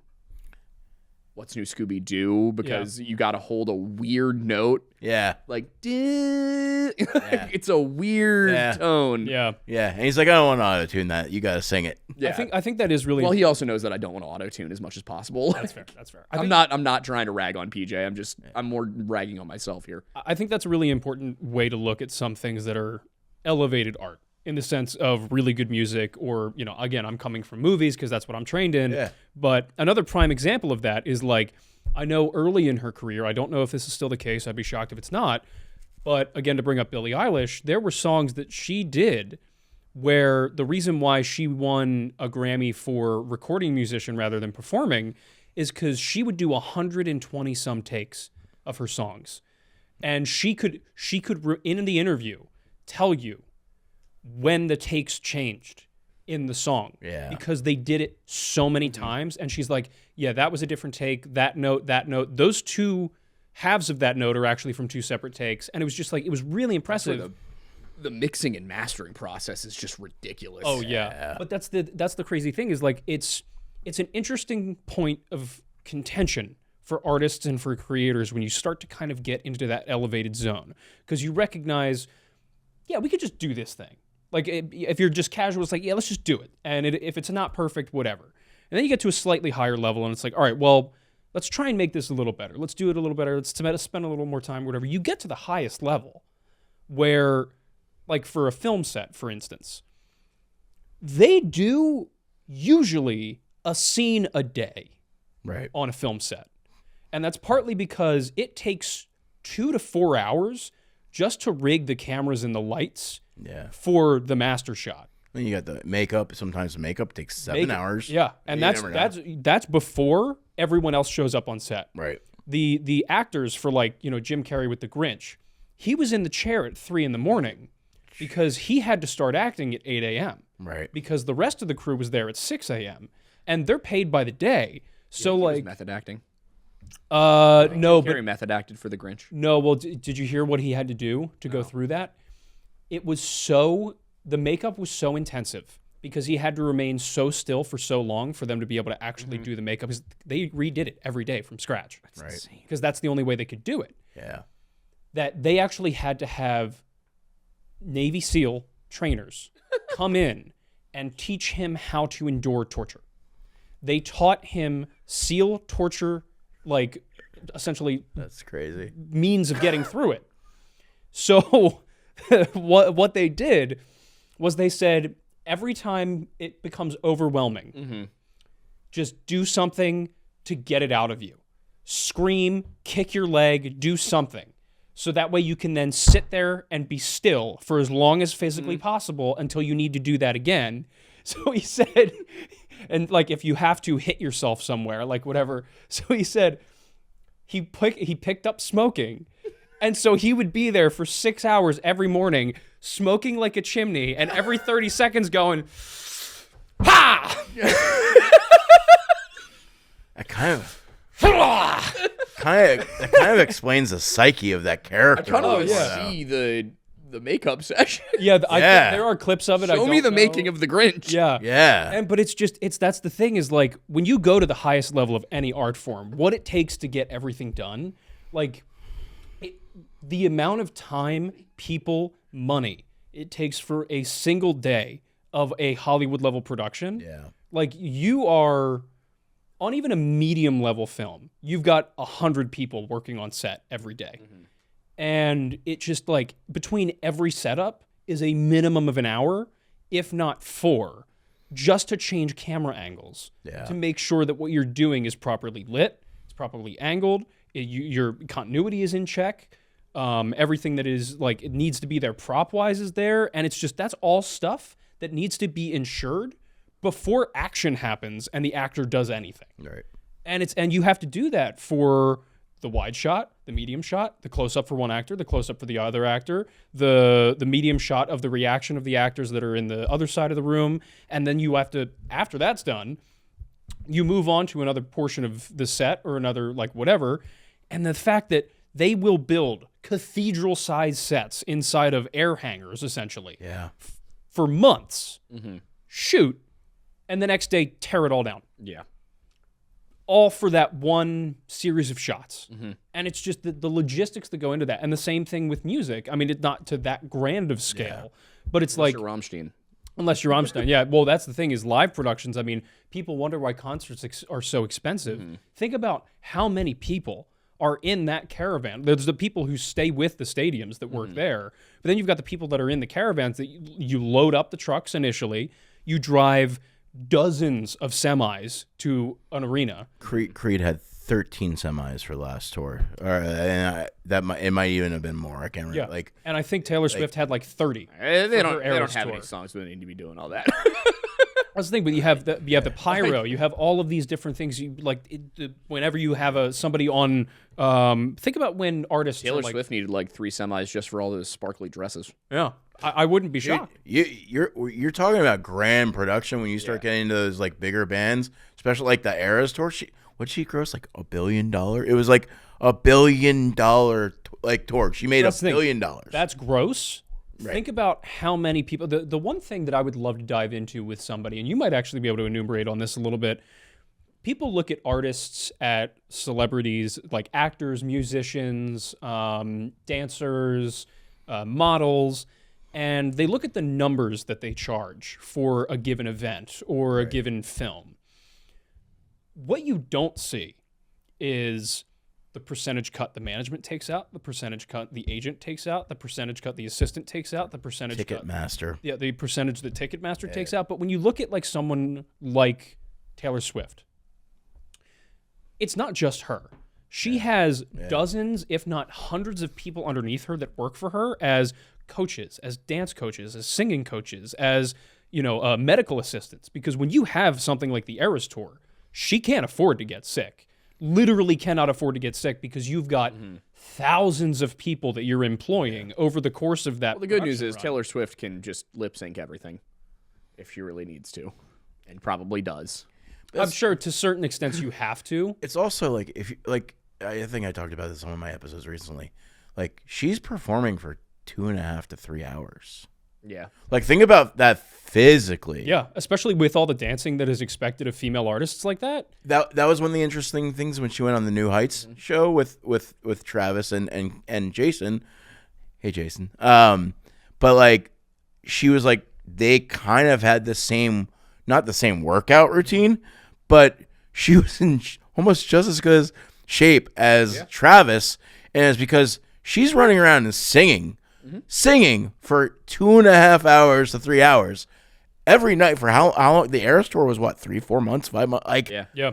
Speaker 2: What's New Scooby Doo? Because you got to hold a weird note.
Speaker 3: Yeah.
Speaker 2: Like, it's a weird tone.
Speaker 1: Yeah.
Speaker 3: Yeah. And he's like, I don't want to auto-tune that. You got to sing it.
Speaker 2: Yeah.
Speaker 1: I think that is really.
Speaker 2: Well, he also knows that I don't want to auto-tune as much as possible.
Speaker 1: That's fair. That's fair.
Speaker 2: I'm not trying to rag on PJ. I'm more ragging on myself here.
Speaker 1: I think that's a really important way to look at some things that are elevated art. in the sense of really good music, or, you know, again, I'm coming from movies because that's what I'm trained in.
Speaker 3: Yeah.
Speaker 1: But another prime example of that is like, I know early in her career, I don't know if this is still the case, I'd be shocked if it's not, but again, to bring up Billie Eilish, there were songs that she did where the reason why she won a Grammy for recording musician rather than performing is because she would do 120 some takes of her songs. And she could in the interview tell you when the takes changed in the song.
Speaker 3: Yeah.
Speaker 1: Because they did it so many times. And she's like, yeah, that was a different take. That note. Those two halves of that note are actually from two separate takes. And it was just like, it was really impressive.
Speaker 2: The mixing and mastering process is just ridiculous.
Speaker 1: Oh yeah. But that's the crazy thing is like, it's an interesting point of contention for artists and for creators when you start to kind of get into that elevated zone, because you recognize, yeah, we could just do this thing. Like if you're just casual, it's like, yeah, let's just do it. And if it's not perfect, whatever. And then you get to a slightly higher level and it's like, all right, well, let's try and make this a little better. Let's do it a little better. Let's spend a little more time, whatever. You get to the highest level where, like for a film set, for instance, they do usually a scene a day
Speaker 3: Right.
Speaker 1: on a film set. And that's partly because it takes 2 to 4 hours just to rig the cameras and the lights
Speaker 3: Yeah.
Speaker 1: for the master shot.
Speaker 3: Then you got the makeup. Sometimes the makeup takes 7 hours.
Speaker 1: Yeah, and
Speaker 3: You never know.
Speaker 1: that's before everyone else shows up on set.
Speaker 3: Right.
Speaker 1: The actors for, like, you know, Jim Carrey with The Grinch, he was in the chair at 3 a.m. because he had to start acting at 8 a.m.
Speaker 3: Right.
Speaker 1: because the rest of the crew was there at 6 a.m. and they're paid by the day. So like
Speaker 2: method acting.
Speaker 1: no, but
Speaker 2: Carey method acted for The Grinch.
Speaker 1: no, well, did you hear what he had to do to go through that? It was the makeup was so intensive because he had to remain so still for so long for them to be able to actually do the makeup. Because they redid it every day from scratch.
Speaker 3: Right.
Speaker 1: Because that's the only way they could do it.
Speaker 3: Yeah.
Speaker 1: That they actually had to have Navy SEAL trainers come in and teach him how to endure torture. They taught him SEAL torture, like essentially
Speaker 3: That's crazy.
Speaker 1: means of getting through it. So what they did was they said, every time it becomes overwhelming, just do something to get it out of you. Scream, kick your leg, do something. So that way you can then sit there and be still for as long as physically possible until you need to do that again. So he said, and like if you have to hit yourself somewhere, like whatever. So he said he picked up smoking. And so he would be there for 6 hours every morning, smoking like a chimney, and every 30 seconds going, ha!
Speaker 3: That kind of explains the psyche of that character.
Speaker 2: I kind of
Speaker 3: a little bit.
Speaker 2: see the makeup session.
Speaker 1: Yeah,
Speaker 3: Yeah.
Speaker 1: there are clips of it.
Speaker 2: Show me the making of The Grinch.
Speaker 1: Yeah.
Speaker 3: Yeah.
Speaker 1: But that's the thing is like when you go to the highest level of any art form, what it takes to get everything done, like the amount of time, people, money it takes for a single day of a Hollywood level production.
Speaker 3: Yeah.
Speaker 1: Like you are on even a medium level film, you've got 100 people working on set every day. And it just like between every setup is a minimum of an hour, if not 4, just to change camera angles.
Speaker 3: Yeah.
Speaker 1: To make sure that what you're doing is properly lit, it's properly angled, your continuity is in check. Everything that is like, it needs to be there prop wise is there. And it's just, that's all stuff that needs to be ensured before action happens and the actor does anything.
Speaker 3: Right.
Speaker 1: And you have to do that for the wide shot, the medium shot, the close up for one actor, the close up for the other actor, the medium shot of the reaction of the actors that are in the other side of the room. And then you have to, after that's done, you move on to another portion of the set or another like whatever. And the fact that they will build cathedral-sized sets inside of air hangars, essentially,
Speaker 3: Yeah.
Speaker 1: for months, shoot, and the next day tear it all down.
Speaker 2: Yeah.
Speaker 1: All for that one series of shots. And it's just the logistics that go into that. And the same thing with music. I mean, it's not to that grand of scale, but it's like...
Speaker 2: Mr. Rammstein.
Speaker 1: Unless you're Rammstein. Yeah, well, that's the thing is live productions. I mean, people wonder why concerts are so expensive. Think about how many people are in that caravan. There's the people who stay with the stadiums that work there. But then you've got the people that are in the caravans that you load up the trucks initially. You drive dozens of semis to an arena.
Speaker 3: Creed had 13 semis for the last tour, and it might even have been more. I can't remember.
Speaker 1: Yeah, and I think Taylor Swift had like 30.
Speaker 2: They don't
Speaker 1: Eras
Speaker 2: have
Speaker 1: tour.
Speaker 2: any songs, so they need to be doing all that.
Speaker 1: That's the thing, but you have the pyro, you have all of these different things. You whenever you have somebody on. Think about when artists
Speaker 2: Taylor Swift needed like 3 semis just for all those sparkly dresses.
Speaker 1: Yeah, I wouldn't be shocked.
Speaker 3: You're talking about grand production when you start getting into those like bigger bands, especially like the Eras tour. What'd she gross? Like $1 billion? It was like $1 billion like tour. She made $1 billion.
Speaker 1: That's gross. Right. Think about how many people. The one thing that I would love to dive into with somebody, and you might actually be able to enumerate on this a little bit. People look at artists, at celebrities, like actors, musicians, dancers, models, and they look at the numbers that they charge for a given event or a given film. What you don't see is the percentage cut the management takes out, the percentage cut the agent takes out, the percentage cut the assistant takes out, the percentage
Speaker 3: Ticketmaster.
Speaker 1: Yeah, the percentage that Ticketmaster takes out. But when you look at like someone like Taylor Swift, it's not just her. She has dozens, if not hundreds of people underneath her that work for her as coaches, as dance coaches, as singing coaches, as medical assistants. Because when you have something like the Eras Tour, she can't afford to get sick. Literally cannot afford to get sick because you've got thousands of people that you're employing over the course of that.
Speaker 2: Well, the good news is Taylor Swift can just lip sync everything if she really needs to, and probably does.
Speaker 1: I'm sure to certain extents you have to.
Speaker 3: It's also like I think I talked about this on one of my episodes recently. Like she's performing for 2.5 to 3 hours.
Speaker 2: Yeah.
Speaker 3: Like think about that physically.
Speaker 1: Yeah, especially with all the dancing that is expected of female artists like that.
Speaker 3: That was one of the interesting things when she went on the New Heights show with Travis and Jason. Hey Jason. But like she was like they kind of had the same, not the same workout routine, but she was in almost just as good shape as Travis, and it's because she's running around and singing for 2.5 hours to 3 hours every night for how long? The Eras Tour was what, 3-4 months, 5 months? Like,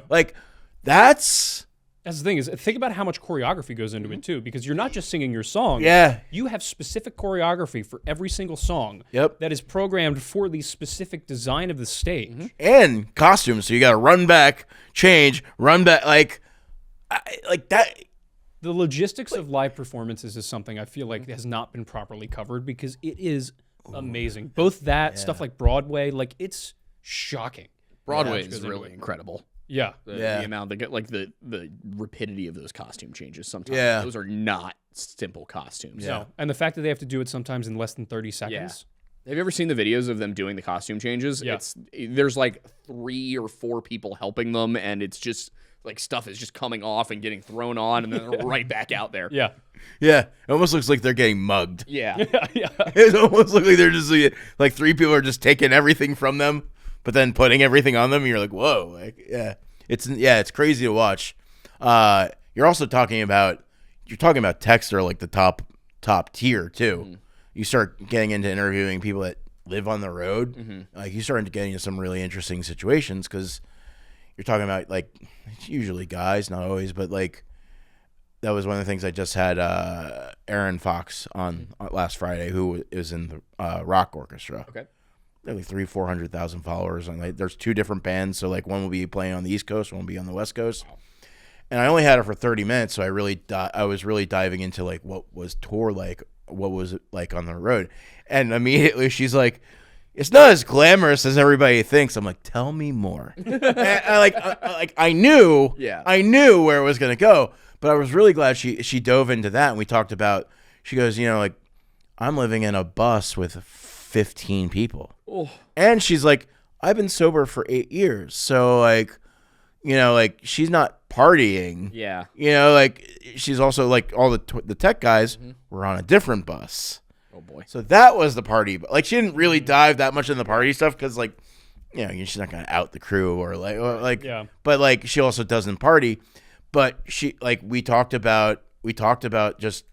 Speaker 3: like that's
Speaker 1: the thing is, think about how much choreography goes into it too, because you're not just singing your song.
Speaker 3: Yeah,
Speaker 1: you have specific choreography for every single song. That is programmed for the specific design of the stage
Speaker 3: and costumes. So you got to run back, change, run back, like that.
Speaker 1: The logistics of live performances is something I feel like has not been properly covered because it is amazing. Both that stuff like Broadway, like it's shocking.
Speaker 2: Broadway is really incredible.
Speaker 1: Yeah.
Speaker 2: The amount the rapidity of those costume changes sometimes. Those are not simple costumes.
Speaker 1: No. And the fact that they have to do it sometimes in less than 30 seconds.
Speaker 2: Have you ever seen the videos of them doing the costume changes?
Speaker 1: Yeah.
Speaker 2: There's like 3 or 4 people helping them, and it's just like stuff is just coming off and getting thrown on and then right back out there.
Speaker 1: Yeah.
Speaker 3: Yeah. It almost looks like they're getting mugged.
Speaker 2: Yeah.
Speaker 3: It almost looks like they're just like 3 people are just taking everything from them, but then putting everything on them. And you're like, whoa. Like, it's crazy to watch. You're also talking about techs are like the top tier too. You start getting into interviewing people that live on the road. Like you start getting into some really interesting situations because you're talking about like it's usually guys, not always, but like that was one of the things I just had Aaron Fox on last Friday, who is in the rock orchestra.
Speaker 2: Okay.
Speaker 3: They have like 300,000-400,000 followers, and like there's 2 different bands. So like one will be playing on the East Coast, one will be on the West Coast. And I only had her for 30 minutes, so I was really diving into like what was tour like, what was it like on the road, and immediately she's like, "It's not as glamorous as everybody thinks." I'm like, "Tell me more." I knew where it was gonna go, but I was really glad she dove into that, and we talked about. She goes, like I'm living in a bus with 15 people, and she's like, I've been sober for 8 years, so like she's not partying.
Speaker 2: Yeah.
Speaker 3: Like she's also like all the tech guys were on a different bus.
Speaker 2: Oh boy.
Speaker 3: So that was the party. But like she didn't really dive that much in the party stuff because like, she's not gonna out the crew or like. But like she also doesn't party. but she like we talked about just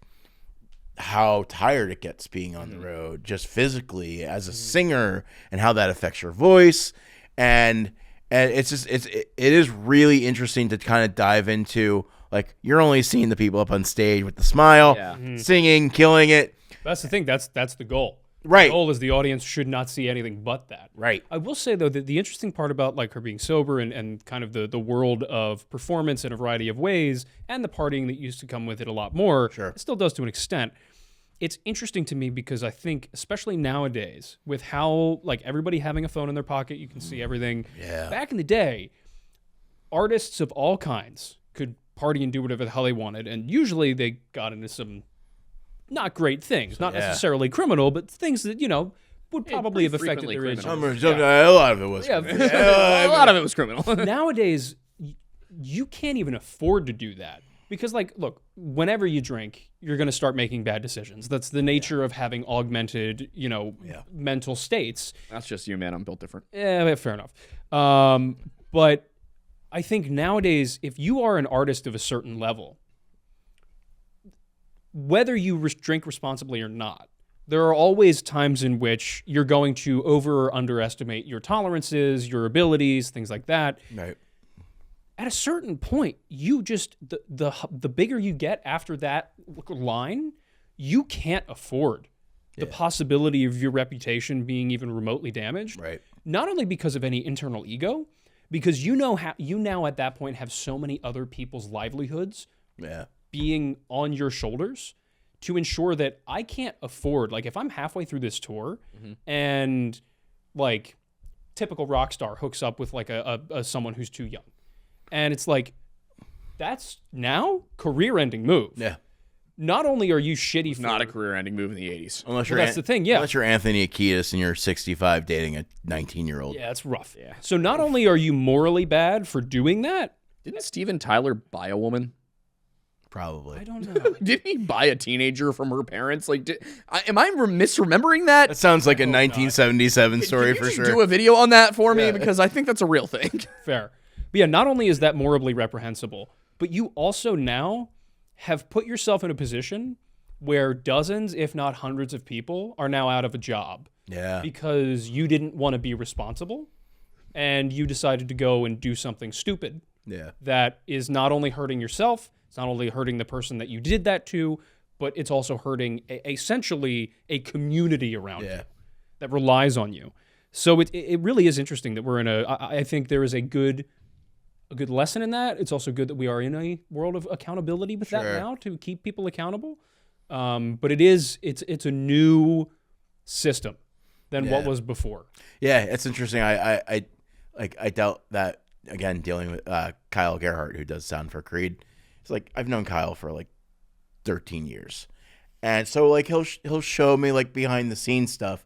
Speaker 3: how tired it gets being on the road, just physically as a singer, and how that affects your voice, and it's just it is really interesting to kind of dive into, like, you're only seeing the people up on stage with the smile, singing, killing it.
Speaker 1: That's the thing. That's the goal.
Speaker 3: Right.
Speaker 1: The goal is the audience should not see anything but that.
Speaker 3: Right.
Speaker 1: I will say, though, that the interesting part about like her being sober and kind of the world of performance in a variety of ways, and the partying that used to come with it a lot more, it still does to an extent. It's interesting to me because I think, especially nowadays, with how like everybody having a phone in their pocket, you can see everything.
Speaker 3: Yeah.
Speaker 1: Back in the day, artists of all kinds could party and do whatever the hell they wanted, and usually they got into some not great things, not necessarily criminal, but things that, you know, would probably have affected their image.
Speaker 3: A lot of it was.
Speaker 2: A lot of it was criminal.
Speaker 1: Nowadays, you can't even afford to do that. Because, like, look, whenever you drink, you're going to start making bad decisions. That's the nature of having augmented, you know, mental states.
Speaker 2: That's just you, man. I'm built different.
Speaker 1: Yeah, fair enough. But I think nowadays, if you are an artist of a certain level, whether you drink responsibly or not, there are always times in which you're going to over or underestimate your tolerances, your abilities, things like that.
Speaker 3: Right.
Speaker 1: At a certain point, you just the bigger you get after that line, you can't afford the possibility of your reputation being even remotely damaged.
Speaker 3: Right.
Speaker 1: Not only because of any internal ego, because you know how you now at that point have so many other people's livelihoods being on your shoulders to ensure that I can't afford, like, if I'm halfway through this tour and like typical rock star hooks up with like a someone who's too young. And it's like, that's now career-ending move.
Speaker 3: Yeah.
Speaker 1: Not only are you shitty for...
Speaker 2: Not a career-ending move in the 80s.
Speaker 3: Unless
Speaker 1: that's the thing, yeah.
Speaker 3: Unless you're Anthony Kiedis and you're 65 dating a 19-year-old.
Speaker 1: Yeah, it's rough. Yeah. So not only are you morally bad for doing that...
Speaker 2: Didn't Steven Tyler buy a woman?
Speaker 3: Probably.
Speaker 1: I don't know.
Speaker 2: Didn't he buy a teenager from her parents? Like, am I misremembering that?
Speaker 3: That sounds like a 1977 story
Speaker 2: Can
Speaker 3: for
Speaker 2: you
Speaker 3: sure.
Speaker 2: do a video on that for me? Because I think that's a real thing.
Speaker 1: Fair. But yeah, not only is that morally reprehensible, but you also now have put yourself in a position where dozens, if not hundreds of people are now out of a job.
Speaker 3: Yeah.
Speaker 1: Because you didn't want to be responsible and you decided to go and do something stupid.
Speaker 3: Yeah.
Speaker 1: That is not only hurting yourself, it's not only hurting the person that you did that to, but it's also hurting essentially a community around you that relies on you. So it really is interesting that we're in I think there is a good lesson in that. It's also good that we are in a world of accountability with that now to keep people accountable. But it's a new system than what was before.
Speaker 3: Yeah, it's interesting. I doubt that, again, dealing with Kyle Gerhardt, who does sound for Creed. It's like, I've known Kyle for like 13 years. And so like he'll show me like behind the scenes stuff,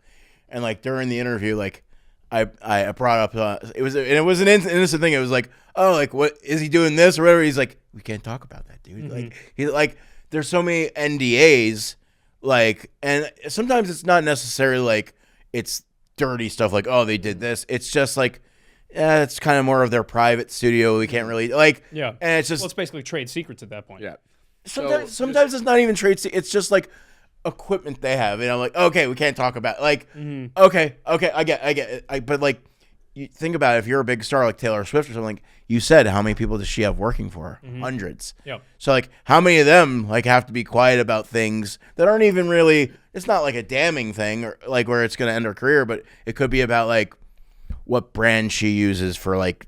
Speaker 3: and like during the interview, like I brought up it was an innocent thing. It was like, oh, like, what is he doing this or whatever? He's like, we can't talk about that, dude. Like he like there's so many NDAs, like, and sometimes it's not necessarily like it's dirty stuff like, oh, they did this. It's just like, it's kind of more of their private studio. We can't really like, and it's just,
Speaker 1: well, it's basically trade secrets at that point.
Speaker 2: Yeah.
Speaker 3: Sometimes it's not even trade secrets. It's just like equipment they have, and I'm like, okay, we can't talk about like, okay, I get it. But like, you think about it, if you're a big star like Taylor Swift or something, like you said, how many people does she have working for her? Hundreds.
Speaker 1: Yeah.
Speaker 3: So like, how many of them like have to be quiet about things that aren't even really? It's not like a damning thing or like where it's going to end her career, but it could be about like what brand she uses for like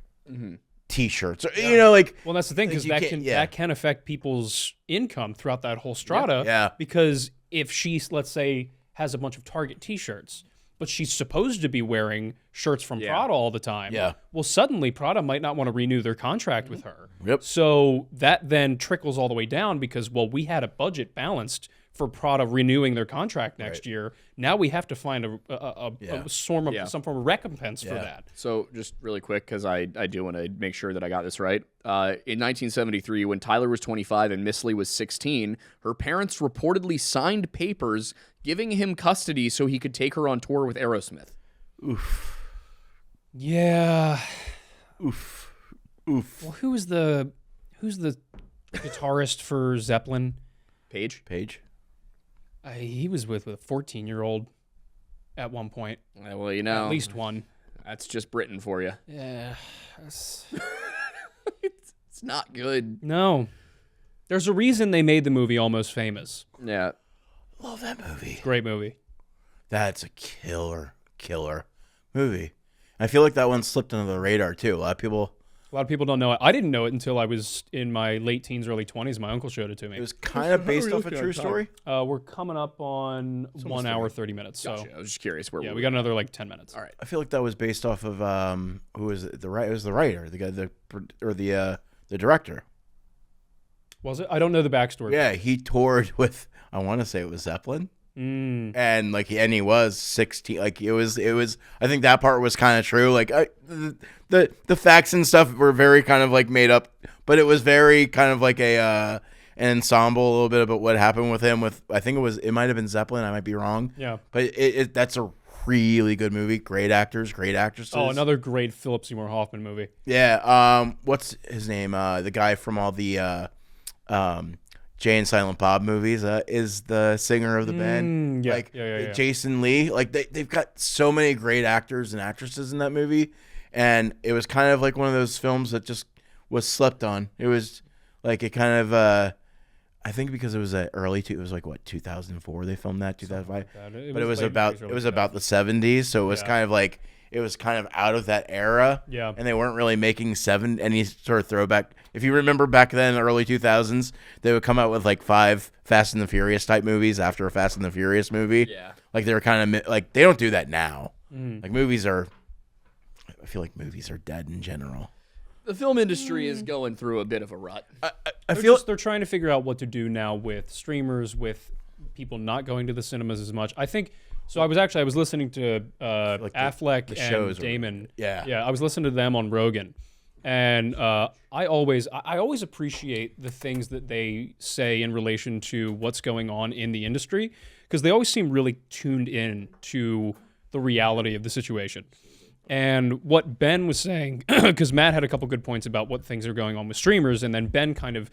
Speaker 3: T-shirts, or you know, like.
Speaker 1: Well, that's the thing, because that can affect people's income throughout that whole strata.
Speaker 3: Yeah.
Speaker 1: Because if she, let's say, has a bunch of Target T-shirts, but she's supposed to be wearing shirts from Prada all the time.
Speaker 3: Yeah.
Speaker 1: Well, suddenly Prada might not want to renew their contract with her.
Speaker 3: Yep.
Speaker 1: So that then trickles all the way down because, well, we had a budget balanced for Prada renewing their contract next year. Now we have to find some form of recompense for that.
Speaker 2: So just really quick, because I do want to make sure that I got this right. In 1973, when Tyler was 25 and Miss Lee was 16, her parents reportedly signed papers giving him custody so he could take her on tour with Aerosmith.
Speaker 1: Yeah.
Speaker 3: Oof.
Speaker 1: Well, who was the who's the guitarist for Zeppelin?
Speaker 2: Page.
Speaker 1: He was with a 14-year-old at one point.
Speaker 2: Well, you know,
Speaker 1: At least one.
Speaker 2: that's just Britain for you.
Speaker 1: Yeah.
Speaker 2: It's not good.
Speaker 1: No. There's a reason they made the movie Almost Famous.
Speaker 2: Yeah.
Speaker 3: Love that movie.
Speaker 1: Great movie.
Speaker 3: That's a killer movie. I feel like that one slipped under the radar too. A lot of people
Speaker 1: don't know it. I didn't know it until I was in my late teens, early 20s. My uncle showed it to me.
Speaker 3: It was kind of based off a true story.
Speaker 1: We're coming up on 1 hour, 30 minutes. So
Speaker 2: Gotcha. I was just curious where.
Speaker 1: yeah, we got another like 10 minutes.
Speaker 2: All right.
Speaker 3: I feel like that was based off of who was it? It was the writer, the guy, the director.
Speaker 1: Was it? I don't know the backstory.
Speaker 3: Yeah, he toured with. I want to say it was Zeppelin. And like he was 16. Like it was. I think that part was kind of true. Like the facts and stuff were very kind of like made up, but it was very kind of like an ensemble, a little bit about what happened with him. With I think it might have been Zeppelin. I might be wrong.
Speaker 1: Yeah,
Speaker 3: but that's a really good movie. Great actors, great actresses.
Speaker 1: Oh, another great Philip Seymour Hoffman movie.
Speaker 3: Yeah. What's his name? The guy from all the Jay and Silent Bob movies is the singer of the band.
Speaker 1: Yeah.
Speaker 3: Jason Lee. Like they've got so many great actors and actresses in that movie, and it was kind of like one of those films that just was slept on. It was like it kind of I think because it was it was like what 2004 they filmed that 2005, but it was about the 70s, so it was kind of like. It was kind of out of that era, and they weren't really making any sort of throwback. If you remember back then, early 2000s, they would come out with like 5 Fast and the Furious type movies after a Fast and the Furious movie.
Speaker 2: Yeah,
Speaker 3: like they were kind of like they don't do that now. Like I feel like movies are dead in general.
Speaker 2: The film industry is going through a bit of a rut.
Speaker 3: I feel
Speaker 1: they're trying to figure out what to do now with streamers, with people not going to the cinemas as much. I think. So I was listening to Affleck and Damon. I was listening to them on Rogan, and I always appreciate the things that they say in relation to what's going on in the industry, because they always seem really tuned in to the reality of the situation. And what Ben was saying, because Matt had a couple good points about what things are going on with streamers, and then Ben kind of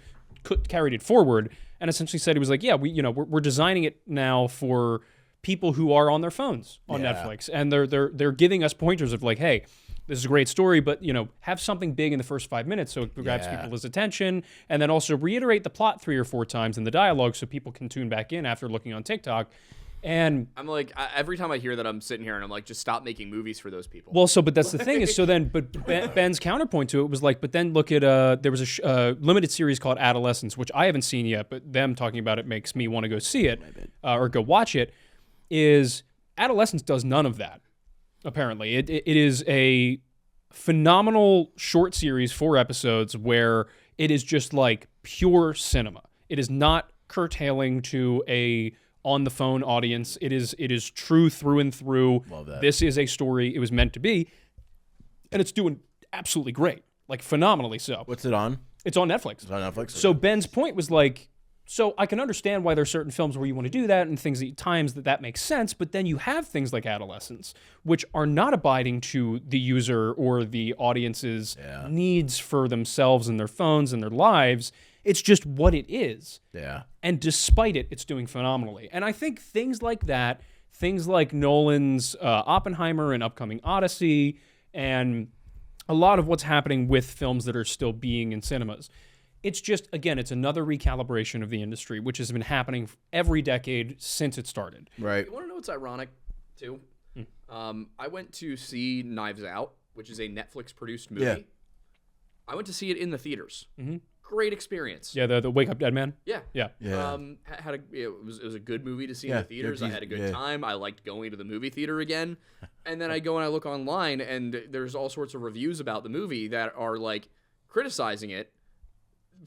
Speaker 1: carried it forward and essentially said he was like, yeah, we're designing it now for people who are on their phones on Netflix, and they're giving us pointers of like, hey, this is a great story, but have something big in the first 5 minutes so it grabs people's attention, and then also reiterate the plot 3 or 4 times in the dialogue so people can tune back in after looking on TikTok. And
Speaker 2: I'm like, every time I hear that, I'm sitting here and I'm like, just stop making movies for those people.
Speaker 1: Well, but that's the thing is, but Ben's counterpoint to it was like, but then look at, there was a limited series called Adolescence, which I haven't seen yet, but them talking about it makes me want to go see it or go watch it. Is Adolescence does none of that, apparently. It is a phenomenal short series, 4 episodes, where it is just like pure cinema. It is not curtailing to a on-the-phone audience. It is true through and through.
Speaker 3: Love that.
Speaker 1: This is a story it was meant to be, and it's doing absolutely great, like phenomenally so.
Speaker 3: What's it on?
Speaker 1: It's on Netflix.
Speaker 3: It's on Netflix.
Speaker 1: So Ben's point was like, so I can understand why there's certain films where you want to do that and times that makes sense, but then you have things like Adolescence, which are not abiding to the user or the audience's needs for themselves and their phones and their lives. It's just what it is.
Speaker 3: Yeah.
Speaker 1: And despite it, it's doing phenomenally. And I think things like that, things like Nolan's Oppenheimer and upcoming Odyssey, and a lot of what's happening with films that are still being in cinemas, it's just, again, it's another recalibration of the industry, which has been happening every decade since it started.
Speaker 3: Right.
Speaker 2: You want to know what's ironic, too? I went to see Knives Out, which is a Netflix-produced movie.
Speaker 3: Yeah.
Speaker 2: I went to see it in the theaters.
Speaker 1: Mm-hmm.
Speaker 2: Great experience.
Speaker 1: Yeah, the Wake Up Dead Man?
Speaker 2: Yeah.
Speaker 1: Yeah.
Speaker 2: It was a good movie to see in the theaters. I had a good time. I liked going to the movie theater again. And then I go and I look online, and there's all sorts of reviews about the movie that are, like, criticizing it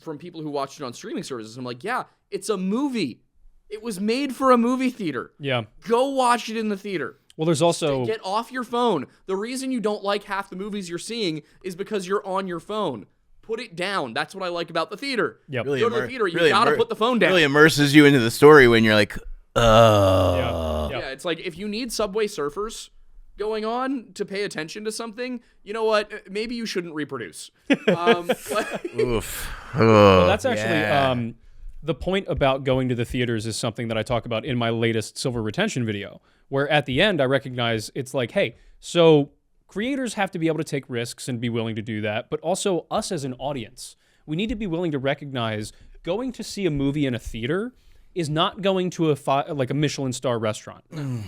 Speaker 2: from people who watched it on streaming services. I'm like, yeah, it's a movie. It was made for a movie theater.
Speaker 1: Yeah.
Speaker 2: Go watch it in the theater.
Speaker 1: Well, there's also...
Speaker 2: Get off your phone. The reason you don't like half the movies you're seeing is because you're on your phone. Put it down. That's what I like about the theater.
Speaker 1: Yep.
Speaker 3: Really
Speaker 2: Go to the theater, you gotta put the phone down.
Speaker 3: Really immerses you into the story when you're like, oh.
Speaker 2: Yeah, it's like if you need Subway Surfers, going on to pay attention to something, you know what? Maybe you shouldn't reproduce.
Speaker 3: Oof.
Speaker 1: Well, that's actually the point about going to the theaters is something that I talk about in my latest Silver Retention video, where at the end I recognize it's like, hey, so creators have to be able to take risks and be willing to do that, but also us as an audience, we need to be willing to recognize going to see a movie in a theater is not going to a Michelin star restaurant.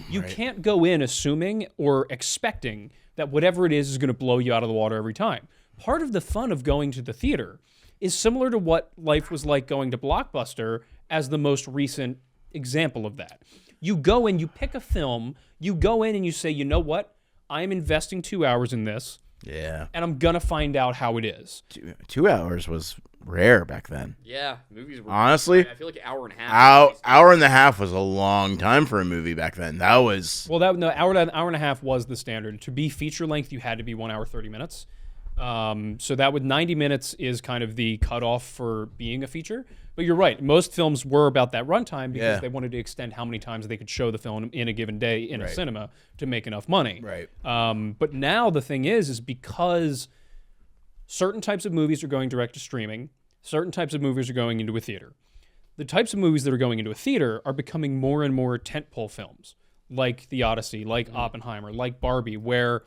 Speaker 1: You can't go in assuming or expecting that whatever it is going to blow you out of the water every time. Part of the fun of going to the theater is similar to what life was like going to Blockbuster as the most recent example of that. You go in, you pick a film, you go in and you say, you know what? I'm investing 2 hours in this.
Speaker 3: Yeah.
Speaker 1: And I'm going to find out how it is.
Speaker 3: 2 hours was rare back then.
Speaker 2: Yeah, movies were...
Speaker 3: Honestly,
Speaker 2: I feel like an hour and a half.
Speaker 3: Hour and a half was a long time for a movie back then. That was...
Speaker 1: Well, hour and a half was the standard. To be feature length, you had to be 1 hour, 30 minutes. So that with 90 minutes is kind of the cutoff for being a feature. But you're right. Most films were about that runtime because they wanted to extend how many times they could show the film in a given day in a cinema to make enough money.
Speaker 3: Right.
Speaker 1: But now the thing is because certain types of movies are going direct to streaming, certain types of movies are going into a theater. The types of movies that are going into a theater are becoming more and more tentpole films, like The Odyssey, like Oppenheimer, like Barbie, where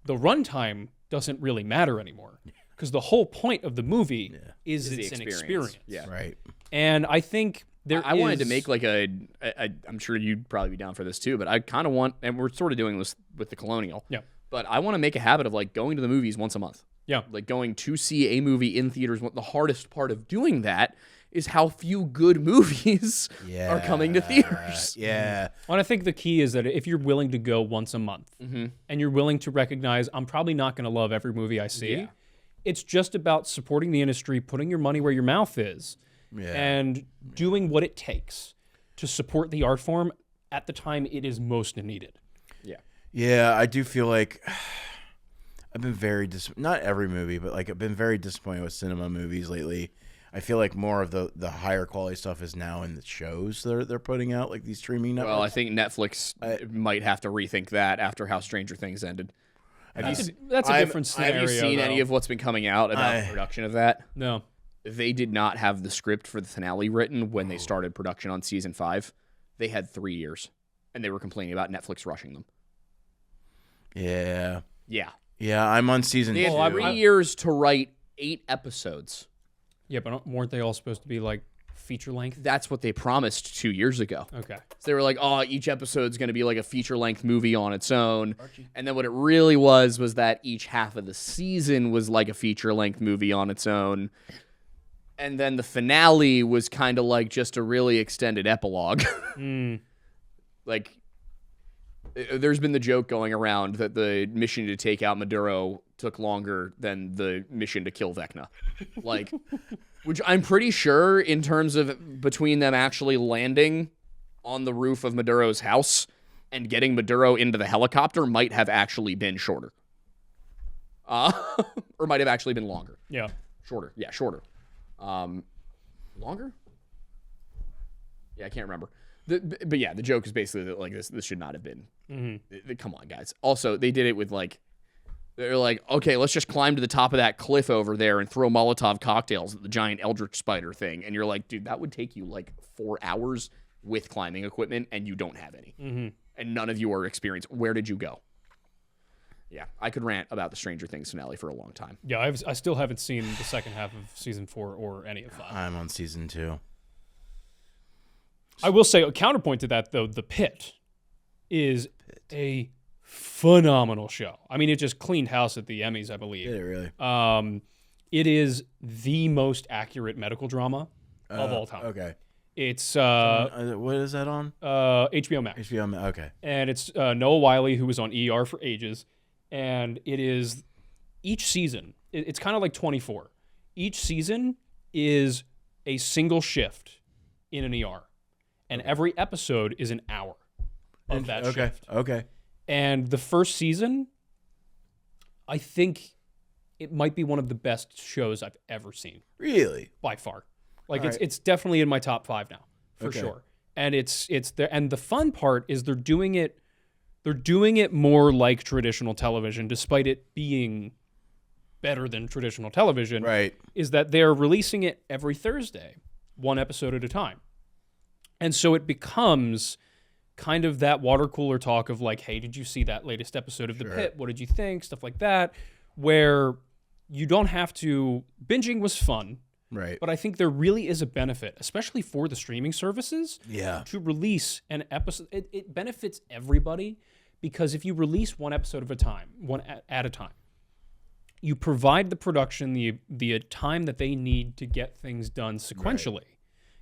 Speaker 1: the runtime doesn't really matter anymore. Because the whole point of the movie is it's an experience.
Speaker 2: Yeah.
Speaker 3: Right.
Speaker 1: And I think
Speaker 2: I wanted to make like I'm sure you'd probably be down for this too, but I kind of want, and we're sort of doing this with the Colonial.
Speaker 1: Yeah.
Speaker 2: But I want to make a habit of like going to the movies once a month.
Speaker 1: Yeah.
Speaker 2: Like going to see a movie in theaters. The hardest part of doing that is how few good movies are coming to theaters.
Speaker 3: Yeah.
Speaker 1: And I think the key is that if you're willing to go once a month and you're willing to recognize I'm probably not going to love every movie I see, it's just about supporting the industry, putting your money where your mouth is, and doing what it takes to support the art form at the time it is most needed.
Speaker 2: Yeah.
Speaker 3: Yeah, I do feel like I've been very not every movie, but like I've been very disappointed with cinema movies lately. I feel like more of the higher quality stuff is now in the shows they're putting out, like these streaming networks.
Speaker 2: Well, I think Netflix might have to rethink that after how Stranger Things ended.
Speaker 1: That's a different scenario.
Speaker 2: Have you seen
Speaker 1: though.
Speaker 2: any of what's been coming out about the production of that?
Speaker 1: No.
Speaker 2: They did not have the script for the finale written when they started production on season 5. They had 3 years, and they were complaining about Netflix rushing them.
Speaker 3: Yeah.
Speaker 2: Yeah.
Speaker 3: Yeah, I'm on season 2.
Speaker 2: They had 3 years to write 8 episodes.
Speaker 1: Yeah, but weren't they all supposed to be like feature length?
Speaker 2: That's what they promised 2 years ago.
Speaker 1: Okay.
Speaker 2: So they were like, oh, each episode's going to be like a feature-length movie on its own. And then what it really was that each half of the season was like a feature-length movie on its own. And then the finale was kind of like just a really extended epilogue. Like, there's been the joke going around that the mission to take out Maduro took longer than the mission to kill Vecna. Like, which I'm pretty sure in terms of between them actually landing on the roof of Maduro's house and getting Maduro into the helicopter might have actually been shorter. Or might have actually been longer.
Speaker 1: Yeah.
Speaker 2: Shorter. Yeah, shorter. Longer? Yeah, I can't remember. But yeah, the joke is basically that like this should not have been. Come on, guys. Also, they did it with like, they're like, okay, let's just climb to the top of that cliff over there and throw Molotov cocktails at the giant eldritch spider thing. And you're like, dude, that would take you like 4 hours with climbing equipment, and you don't have any. And none of you are experienced. Where did you go? Yeah, I could rant about the Stranger Things finale for a long time.
Speaker 1: Yeah, I still haven't seen the second half of season 4 or any of 5.
Speaker 3: I'm on season 2.
Speaker 1: I will say a counterpoint to that, though, The Pit is a phenomenal show. I mean, it just cleaned house at the Emmys, I believe.
Speaker 3: Did it really?
Speaker 1: It is the most accurate medical drama of all time.
Speaker 3: Okay.
Speaker 1: It's
Speaker 3: what is that on?
Speaker 1: HBO Max.
Speaker 3: HBO Max. Okay.
Speaker 1: And it's Noah Wiley, who was on ER for ages. And it is each season, it's kind of like 24. Each season is a single shift in an ER. And every episode is an hour of that shift.
Speaker 3: Okay.
Speaker 1: And the first season, I think it might be one of the best shows I've ever seen.
Speaker 3: Really?
Speaker 1: By far. Like
Speaker 3: All
Speaker 1: it's definitely in my top 5 now, for sure. And it's there. And the fun part is they're doing it they're doing it more like traditional television, despite it being better than traditional television.
Speaker 3: Right.
Speaker 1: Is that they're releasing it every Thursday, one episode at a time. And so it becomes kind of that water cooler talk of like, hey, did you see that latest episode of The Pit? What did you think? Stuff like that, where you don't have to. Binging was fun.
Speaker 3: Right.
Speaker 1: But I think there really is a benefit, especially for the streaming services, to release an episode. It benefits everybody because if you release one episode at a time, you provide the production the time that they need to get things done sequentially. Right.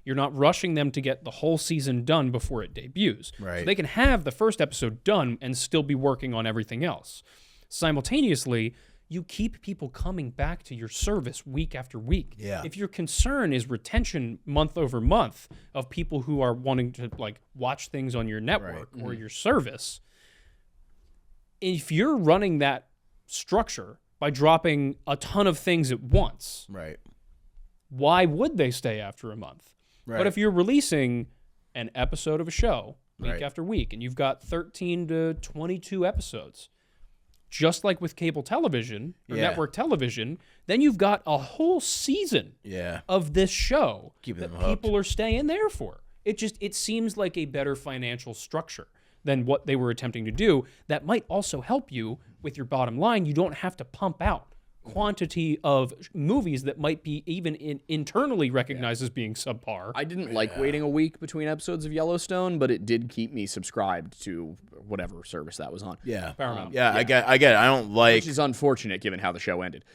Speaker 1: You're not rushing them to get the whole season done before it debuts.
Speaker 3: Right.
Speaker 1: So they can have the first episode done and still be working on everything else. Simultaneously, you keep people coming back to your service week after week.
Speaker 3: Yeah.
Speaker 1: If your concern is retention month over month of people who are wanting to like watch things on your network or your service, if you're running that structure by dropping a ton of things at once, why would they stay after a month?
Speaker 3: Right.
Speaker 1: But if you're releasing an episode of a show week after week and you've got 13 to 22 episodes, just like with cable television or network television, then you've got a whole season of this show that people are staying there for. It seems like a better financial structure than what they were attempting to do. That might also help you with your bottom line. You don't have to pump out quantity of movies that might be even internally recognized as being subpar.
Speaker 2: I didn't like waiting a week between episodes of Yellowstone, but it did keep me subscribed to whatever service that was on.
Speaker 3: Yeah.
Speaker 1: Paramount.
Speaker 3: I get it. I don't like...
Speaker 2: Which is unfortunate given how the show ended.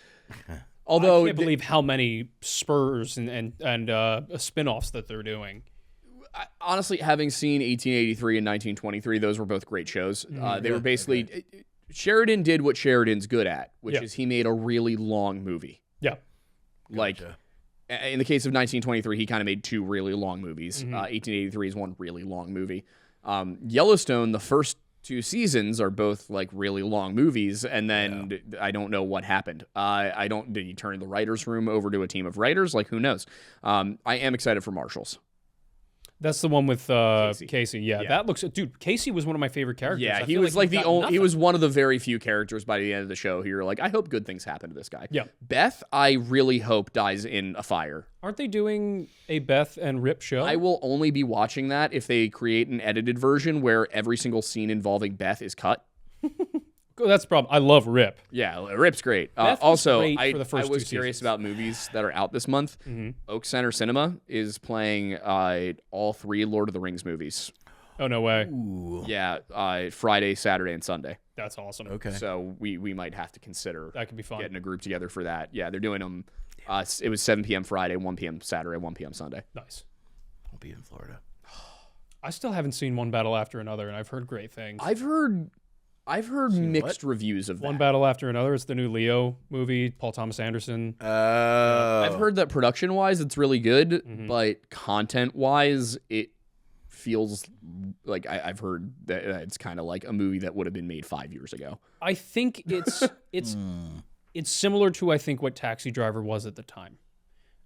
Speaker 1: Although I can't believe how many spurs and spin-offs that they're doing.
Speaker 2: Honestly, having seen 1883 and 1923, those were both great shows. They were basically... Okay. Sheridan did what Sheridan's good at, which is he made a really long movie.
Speaker 1: Yeah.
Speaker 2: Like, in the case of 1923, he kind of made two really long movies. 1883 is one really long movie. Yellowstone, the first two seasons are both like really long movies, and then I don't know what happened. Did he turn the writer's room over to a team of writers? Like, who knows? I am excited for Marshals.
Speaker 1: That's the one with Casey. Yeah, that looks. Dude, Casey was one of my favorite characters.
Speaker 2: Yeah, he was like the only. He was one of the very few characters by the end of the show who you're like, I hope good things happen to this guy.
Speaker 1: Yeah.
Speaker 2: Beth, I really hope dies in a fire.
Speaker 1: Aren't they doing a Beth and Rip show?
Speaker 2: I will only be watching that if they create an edited version where every single scene involving Beth is cut.
Speaker 1: That's the problem. I love Rip.
Speaker 2: Yeah, Rip's great. Also, I was curious about movies that are out this month. Oak Center Cinema is playing all three Lord of the Rings movies.
Speaker 1: Oh, no way.
Speaker 3: Ooh.
Speaker 2: Yeah, Friday, Saturday, and Sunday.
Speaker 1: That's awesome.
Speaker 3: Okay.
Speaker 2: So we might have to consider
Speaker 1: that could be fun.
Speaker 2: Getting a group together for that. Yeah, they're doing them. It was 7 p.m. Friday, 1 p.m. Saturday, 1 p.m. Sunday.
Speaker 1: Nice.
Speaker 3: I'll be in Florida.
Speaker 1: I still haven't seen One Battle After Another, and I've heard great things.
Speaker 2: I've heard mixed reviews of that.
Speaker 1: One Battle After Another. It's the new Leo movie, Paul Thomas Anderson.
Speaker 2: I've heard that production-wise it's really good, but content-wise it feels like I've heard that it's kind of like a movie that would have been made 5 years ago.
Speaker 1: I think it's similar to I think what Taxi Driver was at the time.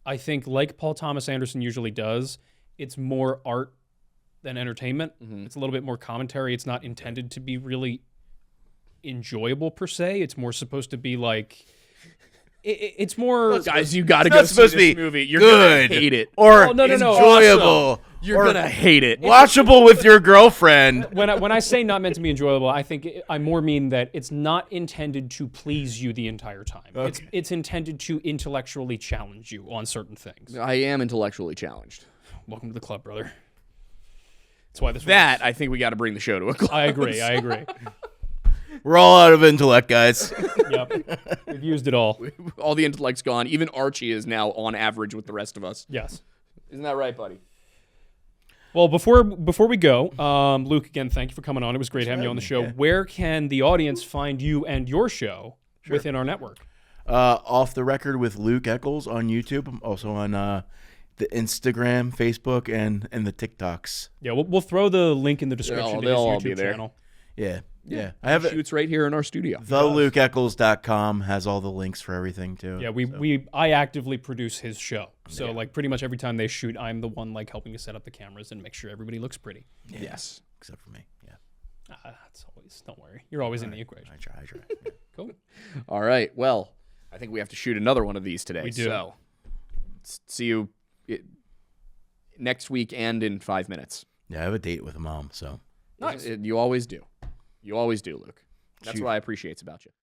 Speaker 1: I think like Paul Thomas Anderson usually does, it's more art than entertainment. It's a little bit more commentary. It's not intended to be really enjoyable per se. It's more supposed to be like it's more.
Speaker 2: Look, guys, you got to go see this movie. You're gonna hate it,
Speaker 3: or enjoyable.
Speaker 2: Awesome. You're gonna hate it.
Speaker 3: Watchable with your girlfriend.
Speaker 1: When I say not meant to be enjoyable, I think I more mean that it's not intended to please you the entire time. Okay. It's intended to intellectually challenge you on certain things.
Speaker 2: I am intellectually challenged.
Speaker 1: Welcome to the club, brother. That's why this.
Speaker 2: That I think we got to bring the show to a close.
Speaker 1: I agree.
Speaker 3: We're all out of intellect, guys.
Speaker 1: Yep. We've used it all.
Speaker 2: All the intellect's gone. Even Archie is now on average with the rest of us.
Speaker 1: Yes.
Speaker 2: Isn't that right, buddy?
Speaker 1: Well, before we go, Luke, again, thank you for coming on. It was great having you on the show. Yeah. Where can the audience find you and your show within our network?
Speaker 3: Off the Record with Luke Eccles on YouTube. I'm also on the Instagram, Facebook, and the TikToks.
Speaker 1: Yeah, we'll throw the link in the description to his YouTube channel.
Speaker 3: Yeah. I have
Speaker 2: shoots right here in our studio.
Speaker 3: TheLukeEccles.com has all the links for everything too.
Speaker 1: Yeah, I actively produce his show. So like pretty much every time they shoot, I'm the one like helping to set up the cameras and make sure everybody looks pretty.
Speaker 3: Yes, except for me. Yeah.
Speaker 1: That's always. Don't worry, you're always in the equation.
Speaker 3: I try.
Speaker 1: Cool.
Speaker 2: All right. Well, I think we have to shoot another one of these today.
Speaker 1: We do.
Speaker 2: So, see you next week and in 5 minutes.
Speaker 3: Yeah, I have a date with Mom, so.
Speaker 2: Nice. You always do. You always do, Luke. That's what I appreciate about you.